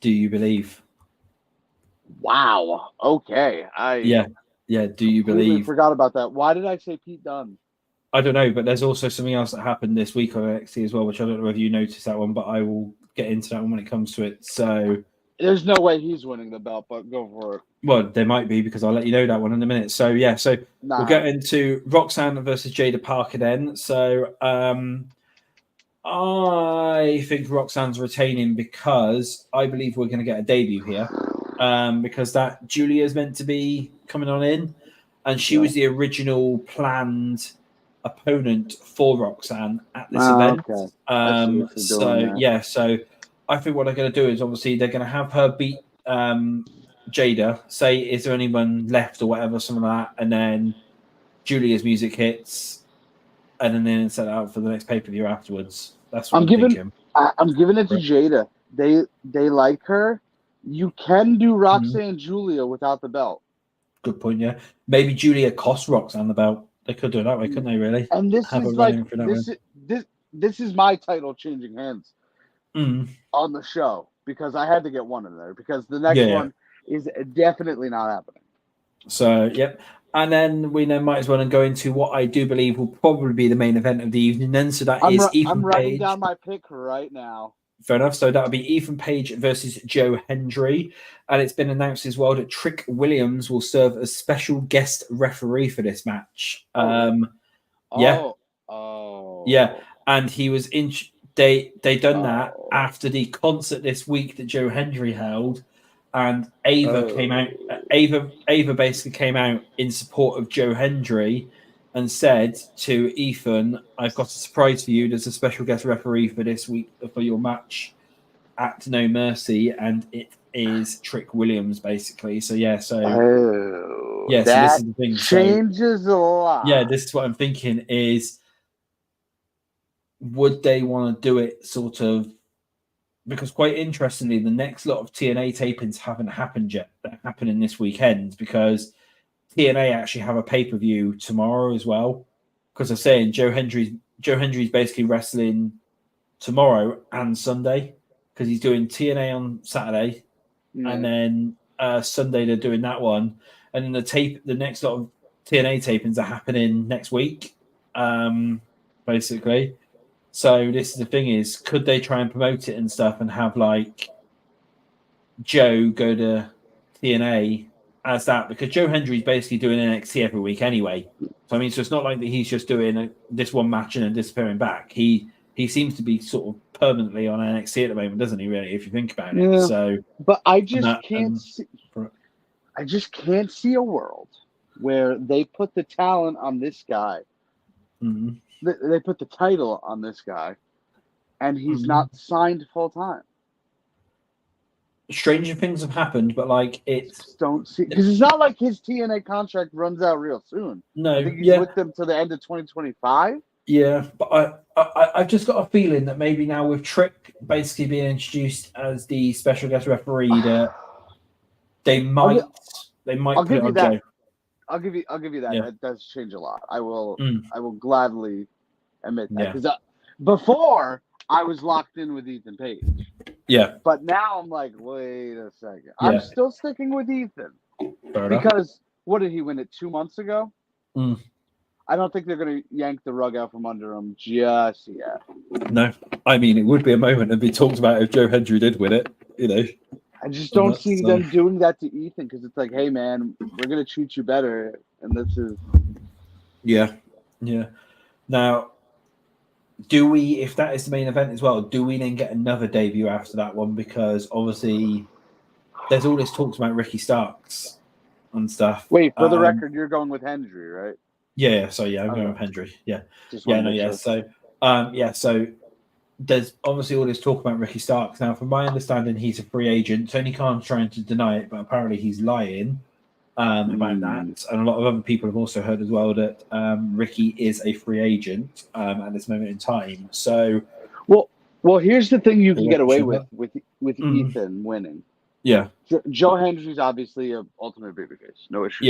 Do you believe? Wow. Okay. Yeah. Do you believe? Forgot about that. Why did I say Pete Dunne? I don't know, but there's also something else that happened this week on NXT as well, which I don't know if you noticed that one, but I will get into that one when it comes to it. So there's no way he's winning the belt, but go for it. Well, there might be because I'll let you know that one in a minute. So yeah, we'll get into Roxanne versus Jada Parker then. So I think Roxanne's retaining because I believe we're going to get a debut here. Because that Julia is meant to be coming on in, and she was the original planned opponent for Roxanne at this event. Okay. So I think what they're going to do is obviously they're going to have her beat Jada, say is there anyone left or whatever, something like that, and then Julia's music hits, and then set out for the next pay-per-view afterwards. That's what I'm thinking. I'm giving it to Jada. They like her. You can do Roxanne Julia without the belt. Good point, yeah. Maybe Julia cost Roxanne the belt. They could do it that way, couldn't they, really? And this is my title changing hands on the show because I had to get one in there because the next one is definitely not happening. So, yep. And then we might as well go into what I do believe will probably be the main event of the evening then. So that is Ethan Page. I'm writing down my pick right now. Fair enough. So that'll be Ethan Page versus Joe Hendry. And it's been announced as well that Trick Williams will serve as special guest referee for this match. Yeah. And he was in. They done that after the concert this week that Joe Hendry held. And Ava came out. Ava basically came out in support of Joe Hendry and said to Ethan, "I've got a surprise for you. There's a special guest referee for this week for your match at No Mercy, and it is Trick Williams, basically." So this is the thing. Changes a lot. Yeah, this is what I'm thinking: is would they want to do it sort of? Because quite interestingly, the next lot of TNA tapings haven't happened yet. They're happening this weekend because TNA actually have a pay-per-view tomorrow as well. Because I'm saying Joe Hendry's basically wrestling tomorrow and Sunday because he's doing TNA on Saturday, and then Sunday they're doing that one, and then the next lot of TNA tapings are happening next week, basically. So this is the thing: is could they try and promote it and stuff, and have like Joe go to TNA as that, because Joe Hendry's basically doing NXT every week anyway. So I mean, so it's not like that he's just doing this one match and then disappearing back. He seems to be sort of permanently on NXT at the moment, doesn't he? Really, if you think about it. So, but I just can't see a world where they put the talent on this guy. Mm-hmm. They put the title on this guy, and he's not signed full time. Stranger things have happened, but like don't see because it's not like his TNA contract runs out real soon. No, I think he's with them to the end of 2025. Yeah, but I've just got a feeling that maybe now with Trick basically being introduced as the special guest referee, that they might put it on Joe. I'll give you that. Yeah. That does change a lot. I will gladly admit that because before I was locked in with Ethan Page. Yeah. But now I'm like, wait a second. Yeah. I'm still sticking with Ethan. Because what did he win it 2 months ago? Mm. I don't think they're going to yank the rug out from under him just yet. No, I mean, it would be a moment and be talked about if Joe Hendry did win it, you know. I just don't see them doing that to Ethan because it's like, hey, man, we're going to treat you better. And this is. Yeah. Now, do we, if that is the main event as well, do we then get another debut after that one? Because obviously there's all this talks about Ricky Starks and stuff. Wait, for the record, you're going with Hendry, right? Yeah. So yeah, I'm going with Hendry. Yeah. Sure. So there's obviously all this talk about Ricky Starks. Now, from my understanding, he's a free agent. Tony Khan's trying to deny it, but apparently he's lying about that. And a lot of other people have also heard as well that Ricky is a free agent at this moment in time. So, well, here's the thing you can get away with Ethan winning. Yeah. Joe Hendry's obviously an ultimate babyface. No issue.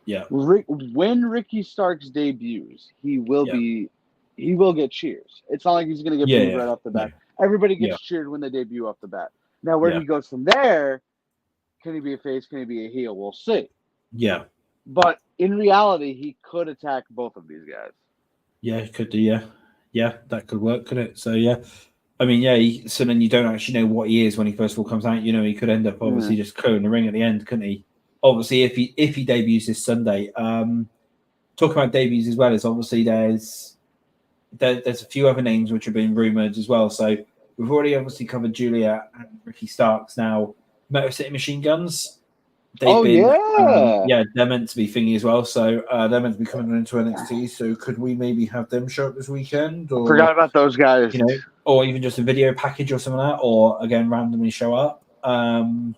Yeah. When Ricky Starks debuts, he will get cheers. It's not like he's going to get booed right off the bat. No. Everybody gets cheered when they debut off the bat. Now, where he goes from there, can he be a face? Can he be a heel? We'll see. Yeah. But in reality, he could attack both of these guys. Yeah, he could do. Yeah, that could work, could it? So, yeah. I mean, so then you don't actually know what he is when he first of all comes out. You know, he could end up obviously just clearing the ring at the end, couldn't he? Obviously, if he debuts this Sunday. Talking about debuts as well, is obviously there's a few other names which have been rumored as well. So we've already obviously covered Julia and Ricky Starks. Now, Motor City Machine Guns. They're meant to be thingy as well. So they're meant to be coming into NXT. So could we maybe have them show up this weekend? Or, forgot about those guys. You know, or even just a video package or something like that, or again randomly show up. So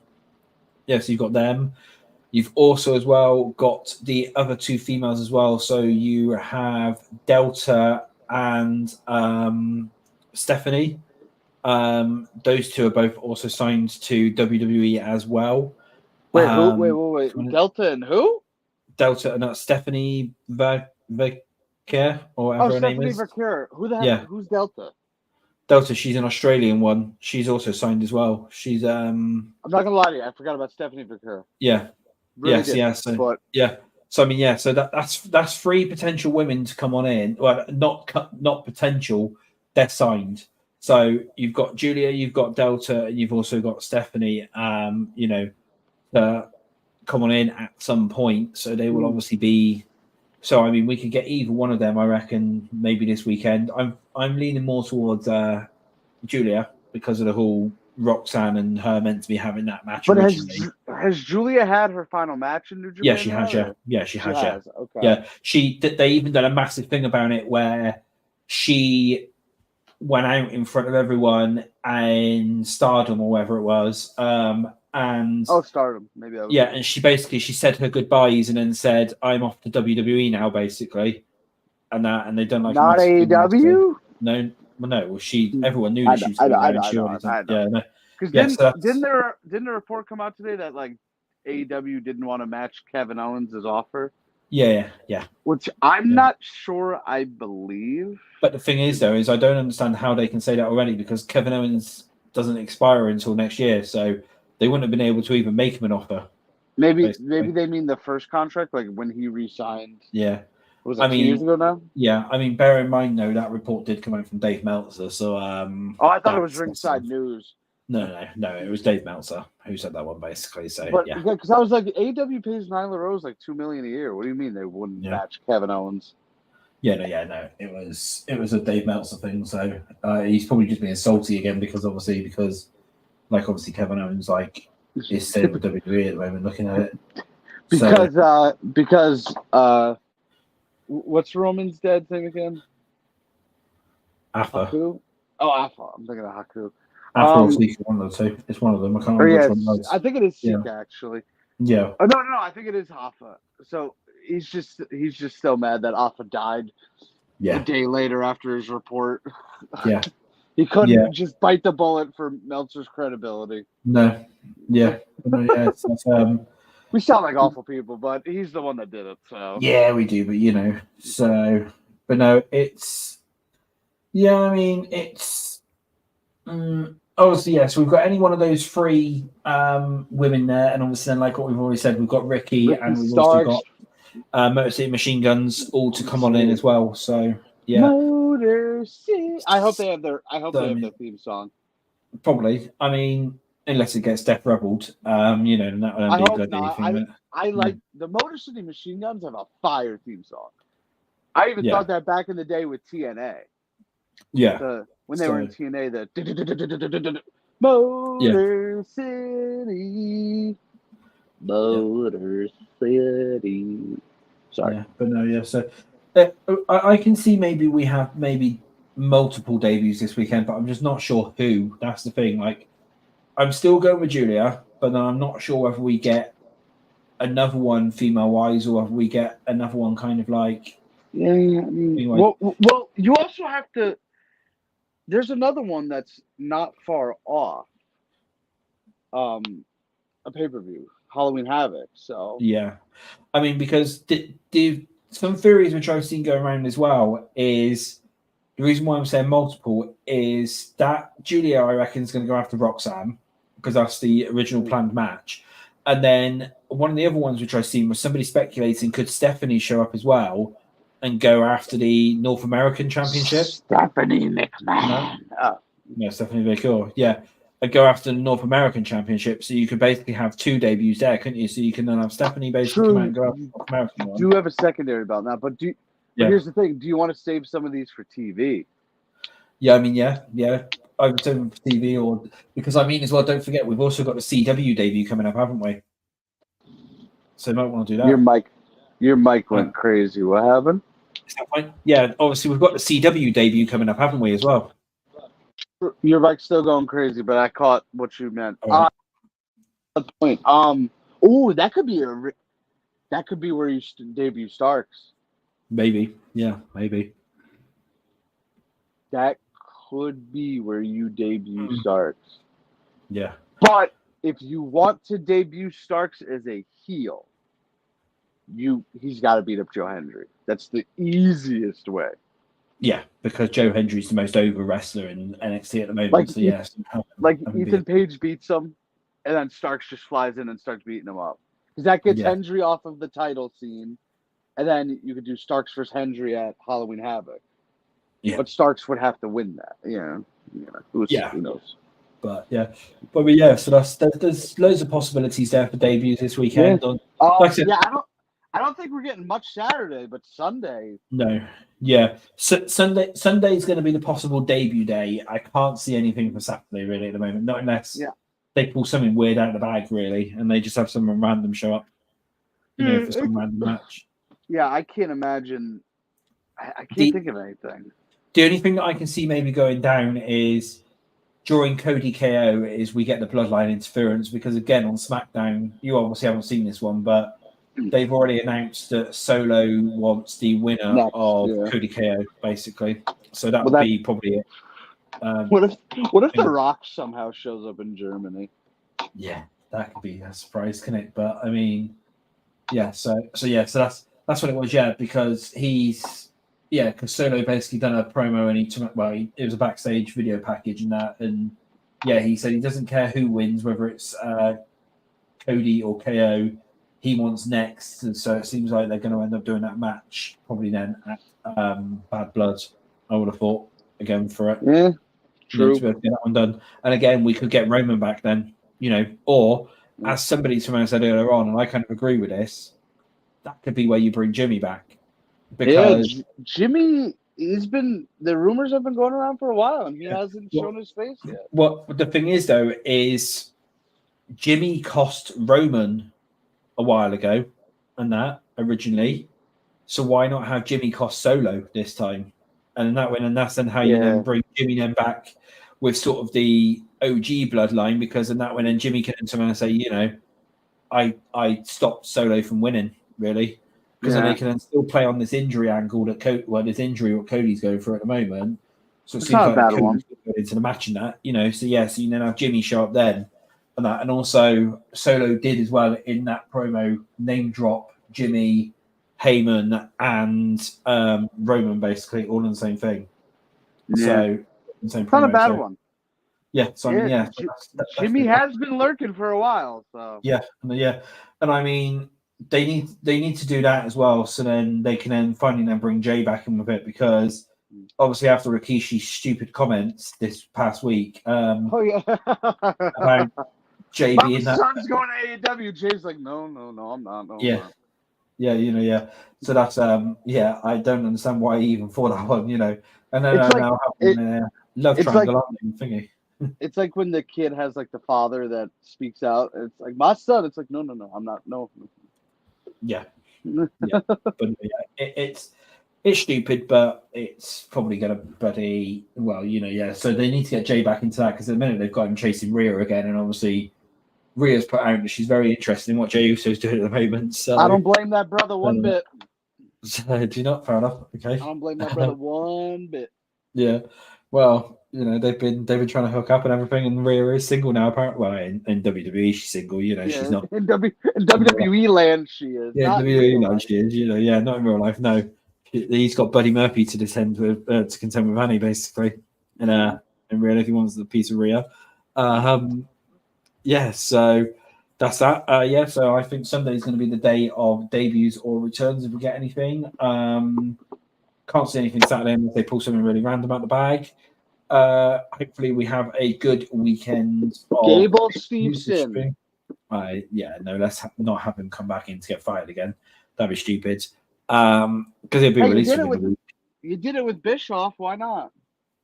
you've got them. You've also as well got the other two females as well. So you have Delta and Stephanie. Those two are both also signed to WWE as well. Wait. Delta and who? Delta and Stephanie Verker or whatever her name is. Stephanie Verker. Who the heck? Who's Delta? Delta, she's an Australian one. She's also signed as well. She's I'm not gonna lie to you, I forgot about Stephanie Verker. Yeah. Really So I mean, so that's three potential women to come on in. Well, not potential, they're signed. So you've got Julia, you've got Delta, and you've also got Stephanie. Come on in at some point. So they will obviously be. So I mean, we could get either one of them. I reckon maybe this weekend. I'm leaning more towards Julia because of the whole Roxanne and her meant to be having that match. But has Julia had her final match in New Japan? Yeah, she has. She has. Okay. Yeah, they even done a massive thing about it where she went out in front of everyone in Stardom or whatever it was. Stardom, maybe. And she said her goodbyes and then said, "I'm off to WWE now," basically, and they done like not AEW. No. Everyone knew that she was going to. Because didn't the report come out today that like AEW didn't want to match Kevin Owens' offer? Yeah. Which I'm not sure I believe. But the thing is, though, is I don't understand how they can say that already because Kevin Owens doesn't expire until next year, so they wouldn't have been able to even make him an offer. Maybe they mean the first contract, like when he re-signed. Yeah. Was it 2 years ago now? Yeah, I mean, bear in mind though that report did come out from Dave Meltzer, so I thought it was Ringside News. No, it was Dave Meltzer who said that one basically. So because I was like, AEW pays Nyla Rose like $2 million a year. What do you mean they wouldn't match Kevin Owens? No. It was a Dave Meltzer thing. So he's probably just being salty again because obviously Kevin Owens is staying with WWE at the moment. Looking at it, because what's Roman's dad thing again? Afa. Haku? Oh, Afa. I'm thinking of Haku. Afa or Sika, one of the two. It's one of them. I can't remember which one it was. I think it is Sika, actually. Yeah. Oh, no. I think it is Afa. So he's just still mad that Afa died a day later after his report. Yeah. He couldn't just bite the bullet for Meltzer's credibility. No. Yeah. We sound like awful people, but he's the one that did it. So yeah, we do. But but no, it's I mean, it's Obviously, yes, we've got any one of those three women there, and obviously, then, like what we've already said, we've got Ricky and we've also got Motor City Machine Guns all to come on in as well. So, yeah. Motor City. I hope they have their theme song. Probably. I mean, unless it gets Death Rebelled, you know, and that would I be hope bloody not. anything. I like the Motor City Machine Guns have a fire theme song. I even thought that back in the day with TNA. Yeah. When they were in TNA, the Motor City. Motor City. Sorry. Yeah, but no, yeah. So I can see maybe we have multiple debuts this weekend, but I'm just not sure who. That's the thing. Like, I'm still going with Julia, but then I'm not sure whether we get another one female-wise or whether we get another one kind of like. Yeah, I mean, well, you also have to. There's another one that's not far off. A pay-per-view, Halloween Havoc. So yeah, I mean, because some theories which I've seen go around as well is the reason why I'm saying multiple is that Julia, I reckon, is going to go after Roxanne because that's the original planned match. And then one of the other ones which I've seen was somebody speculating could Stephanie show up as well and go after the North American Championship. Stephanie McMahon. No, Stephanie McMahon. Yeah. And go after the North American Championship. So you could basically have two debuts there, couldn't you? So you can then have Stephanie basically come out and go after the North American one. You do have a secondary belt now, but here's the thing. Do you want to save some of these for TV? Yeah, I mean, yeah. I would save them for TV or because I mean as well, don't forget we've also got the CW debut coming up, haven't we? So you might want to do that. Your mic went crazy. What happened? Is that fine? Yeah, obviously we've got the CW debut coming up, haven't we, as well? Your mic's still going crazy, but I caught what you meant. Right. Point. That could be where you debut Starks. Maybe. Yeah, maybe. That could be where you debut Starks. Yeah. But if you want to debut Starks as a heel, he's got to beat up Joe Hendry. That's the easiest way. Yeah, because Joe Hendry's the most over wrestler in NXT at the moment. Ethan Page beats him, and then Starks just flies in and starts beating him up. Because that gets Hendry off of the title scene, and then you could do Starks versus Hendry at Halloween Havoc. Yeah. But Starks would have to win that. Who knows? But so there's loads of possibilities there for debuts this weekend. I don't think we're getting much Saturday, but Sunday. No, yeah. Sunday is going to be the possible debut day. I can't see anything for Saturday really at the moment, not unless they pull something weird out of the bag really, and they just have someone random show up, for some random match. Yeah, I can't imagine. I can't think of anything. The only thing that I can see maybe going down is during Cody KO is we get the bloodline interference because again on SmackDown, you obviously haven't seen this one, but they've already announced that Solo wants the winner of Cody KO, basically. So that would be probably it. What if The Rock somehow shows up in Germany? Yeah, that could be a surprise, couldn't it? But I mean, so that's what it was, because because Solo basically done a promo and it was a backstage video package and that, and he said he doesn't care who wins, whether it's Cody or KO. He wants next, and so it seems like they're going to end up doing that match probably then at Bad Blood. I would have thought again for it. Yeah, true. To be able to get that one done, and again we could get Roman back then, or as somebody said earlier on, and I kind of agree with this, that could be where you bring Jimmy back because Jimmy. The rumors have been going around for a while, and he hasn't shown his face yet. Well, the thing is though, is Jimmy cost Roman a while ago, and that originally. So why not have Jimmy cost Solo this time? And that's then how you then bring Jimmy then back with sort of the OG bloodline, because in that way then Jimmy can turn around and say, I stopped Solo from winning, really. Because then they can then still play on this injury angle this injury what Cody's going for at the moment. So it seems like Cody's going into the match in that, so you then have Jimmy show up then. And also Solo did as well in that promo name drop Jimmy, Heyman, and Roman basically all in the same thing. Yeah. So same it's not promo, a bad one. Yeah, so I mean, yeah, Jimmy has been lurking for a while. So yeah, and I mean, they need to do that as well, so then they can then finally bring Jay back in with it, because obviously after Rikishi's stupid comments this past week, oh yeah, about Jay my being that, son's going to AEW. Jay's like, no, I'm not. No, yeah. I'm not. Yeah, So that's I don't understand why he even thought that one, And then It's like now having love it's triangle thingy. it's like when the kid has like the father that speaks out. It's like my son. It's like no, I'm not. No. Yeah, yeah, but it's stupid, but it's probably gonna. But So they need to get Jay back into that, because at the minute they've got him chasing Rhea again, and obviously Rhea's put out that she's very interested in what Jey Uso's doing at the moment. So I don't blame that brother one bit. So, do you not? Fair enough. Okay. I don't blame that brother one bit. Yeah. Well, they've been trying to hook up and everything, and Rhea is single now. Apparently, well, in WWE she's single. She's not in WWE land. She is. Yeah, WWE land she is. Not in real life. No, he's got Buddy Murphy to contend with Annie, basically. And in real life, he wants the piece of Rhea. So that's that. So I think Sunday is going to be the day of debuts or returns if we get anything. Can't see anything Saturday unless they pull something really random out the bag. Hopefully we have a good weekend. Gable Steveson. Let's not have him come back in to get fired again. That'd be stupid. Because he'll be released within a week. You did it with Bischoff. Why not?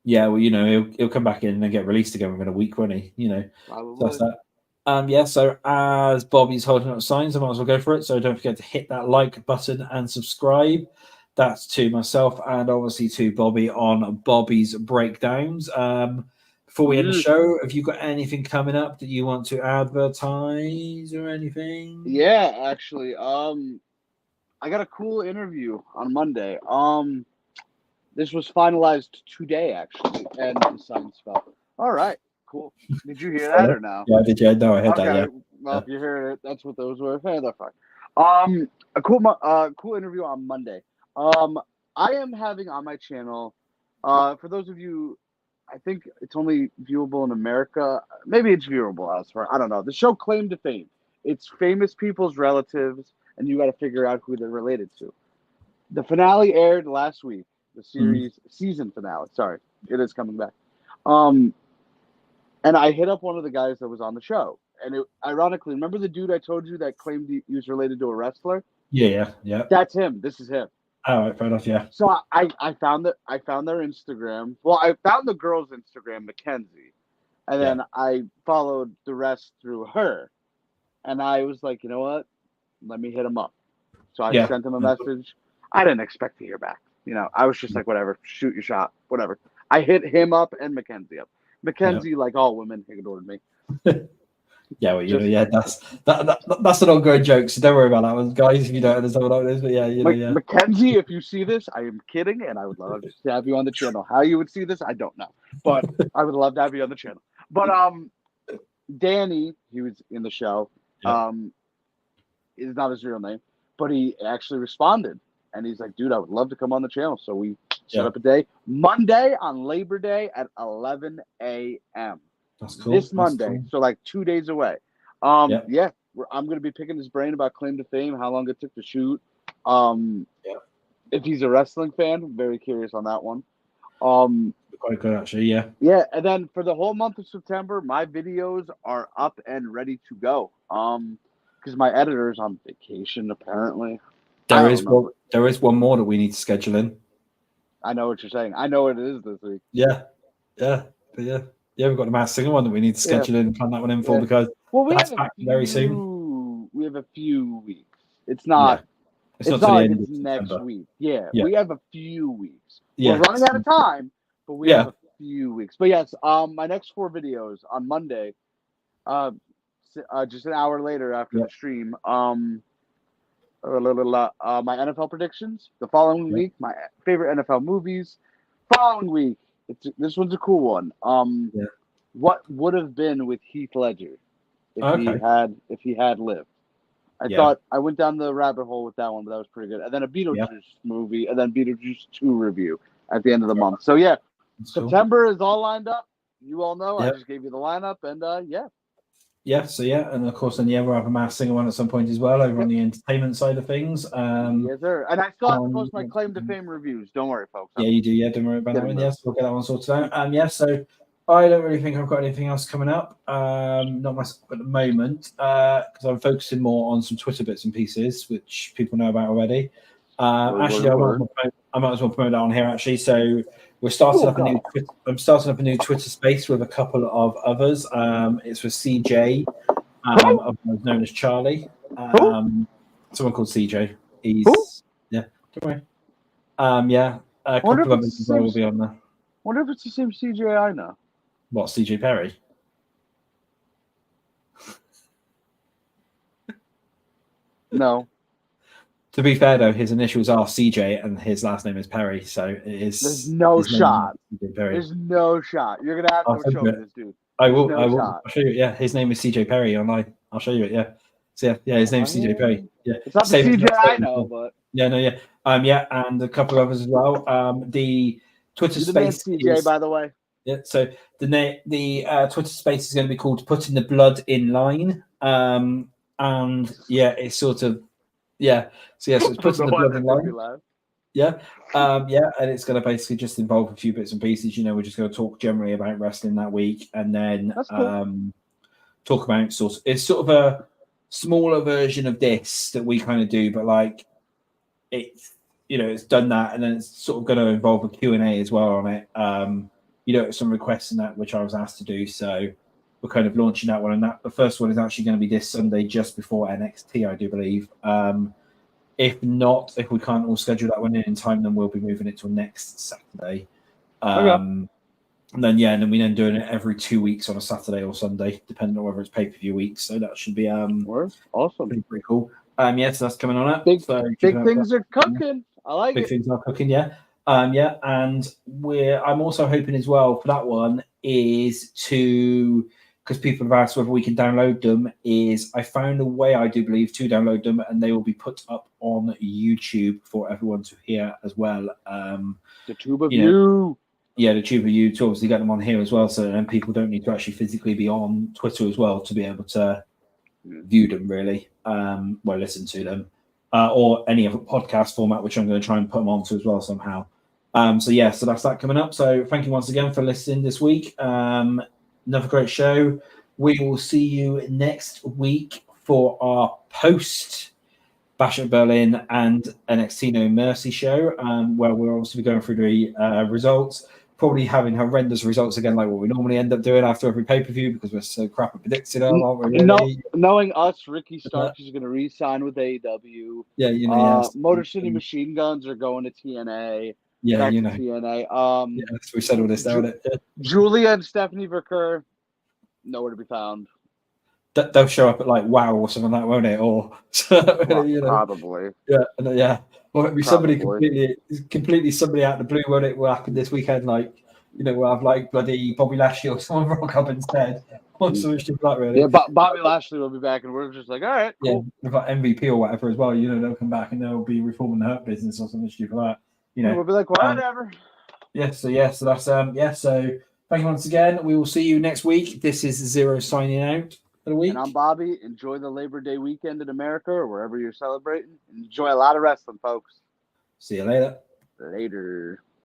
Yeah, well, he'll come back in and get released again within a week, won't he? So that's that. So as Bobby's holding up signs, I might as well go for it. So don't forget to hit that like button and subscribe. That's to myself and obviously to Bobby on Bobby's Breakdowns. Before we end the show, have you got anything coming up that you want to advertise or anything? Yeah, actually. I got a cool interview on Monday. This was finalized today, actually, and the signs fell. All right. Cool. Did you hear that or no? Yeah, I did. Yeah, no, I heard that. Yeah. Well, if you heard it, that's what those were. Hey, they're fine. A cool interview on Monday. I am having on my channel. For those of you, I think it's only viewable in America. Maybe it's viewable elsewhere. I don't know. The show Claim to Fame. It's famous people's relatives, and you got to figure out who they're related to. The finale aired last week. The series season finale. Sorry, it is coming back. And I hit up one of the guys that was on the show. And ironically, remember the dude I told you that claimed he was related to a wrestler? Yeah. That's him. This is him. All right, fair enough, yeah. So I found their Instagram. Well, I found the girl's Instagram, Mackenzie. And then I followed the rest through her. And I was like, you know what? Let me hit him up. So I sent him a message. I didn't expect to hear back. I was just like, whatever, shoot your shot, whatever. I hit him up and Mackenzie up. Mackenzie, like all women, ignored me. Yeah, well, that's an ongoing joke, so don't worry about that one, guys. If you don't understand what it is, but Mackenzie, if you see this, I am kidding, and I would love to have you on the channel. How you would see this, I don't know, but I would love to have you on the channel. But Danny, he was in the show, is not his real name, but he actually responded, and he's like, "Dude, I would love to come on the channel." So we set up a day, Monday on Labor Day at 11 a.m. That's cool. This Monday, so like 2 days away. I'm going to be picking his brain about Claim to Fame, how long it took to shoot. If he's a wrestling fan, I'm very curious on that one. Quite good, actually, yeah. Yeah, and then for the whole month of September, my videos are up and ready to go. Because my editor's on vacation, apparently. There is one more that we need to schedule in. I know what you're saying. I know what it is this week. Yeah, we've got the Masked Singer one that we need to schedule in and plan that one in for because that's back very soon. We have a few weeks. It's not. It's not like it's next week. Yeah, we have a few weeks. We're running out of time, but we have a few weeks. But yes, my next 4 videos on Monday, just an hour later after the stream, my NFL predictions. The following week, my favorite NFL movies. Following week, this one's a cool one. What would have been with Heath Ledger if he had lived? I thought I went down the rabbit hole with that one, but that was pretty good. And then a Beetlejuice movie, and then Beetlejuice 2 review at the end of the month. So September is all lined up. you all know. Yep. I just gave you the lineup, and yeah. Yeah, so and of course, then we'll have a Masked Singer one at some point as well over on the entertainment side of things. Yes, sir. And I still have to post my claim to fame reviews. Don't worry, folks. Yeah, you do. Yeah, don't worry about that one. Yes, we'll get that one sorted out. So I don't really think I've got anything else coming up. Not myself at the moment, because I'm focusing more on some Twitter bits and pieces, which people know about already. Actually, I might as well promote that on here. Actually, so we're starting up a new. I'm starting up a new Twitter space with a couple of others. It's with CJ, known as Charlie. Someone called CJ. He's don't worry. A couple of others as well will be on there. Wonder if it's the same CJ I know. What, CJ Perry? No. To be fair, though, his initials are CJ and his last name is Perry, so it is. There's no shot. There's no shot. You're gonna have to show me this, dude. I will. I'll show you. Yeah, his name is CJ Perry online. I'll show you it. Yeah. So his name's CJ Perry. Yeah, it's not the CJ I know, but yeah. And a couple of others as well. The Twitter space. CJ, by the way. Yeah. So the Twitter space is going to be called "Putting the Blood in Line." And it's sort of. Yeah. So it's putting the blood in line. Yeah. And it's going to basically just involve a few bits and pieces. We're just going to talk generally about wrestling that week, and then talk about it's sort of a smaller version of this that we kind of do, but like it's it's done that, and then it's sort of going to involve a Q&A as well on it. Some requests in that which I was asked to do, so we're kind of launching that one, and the first one is actually going to be this Sunday, just before NXT, I do believe. If we can't all schedule that one in time, then we'll be moving it till next Saturday. And then we're doing it every 2 weeks on a Saturday or Sunday, depending on whether it's pay-per-view weeks. So that should be awesome, pretty cool. So that's coming on up. Big things are cooking. I like big things are cooking. Yeah. And I'm also hoping as well for that one is to. Because people have asked whether we can download them, I found a way, I do believe, to download them, and they will be put up on YouTube for everyone to hear as well. The tube of you. Yeah, the tube of you to obviously get them on here as well, so then people don't need to actually physically be on Twitter as well to be able to view them, really, listen to them, or any other podcast format, which I'm going to try and put them onto as well somehow. So that's that coming up. So thank you once again for listening this week. Another great show. We will see you next week for our post Bash at Berlin and NXT No Mercy show, where we're obviously going through the results, probably having horrendous results again, like what we normally end up doing after every pay-per-view, because we're so crap at predicting them, aren't we? Really? Knowing us, Ricky Starks is going to re-sign with AEW. Motor City Machine Guns are going to TNA. Yeah, TNA. We said all this down. Julia and Stephanie Verker, nowhere to be found. They'll show up at like WoW or something like that, won't it? Or probably. Yeah. Or it'll be somebody completely somebody out of the blue, won't it? Will happen this weekend, like we'll have like bloody Bobby Lashley or someone rock up instead. Or something stupid like really. Yeah, Bobby Lashley will be back, and we're just like, all right, cool. Yeah, with like MVP or whatever as well. They'll come back and they'll be reforming the Hurt Business or something stupid like that. We'll be like, whatever. So that's So thank you once again. We will see you next week. This is Zero signing out for the week. And I'm Bobby. Enjoy the Labor Day weekend in America or wherever you're celebrating. Enjoy a lot of wrestling, folks. See you later. Later.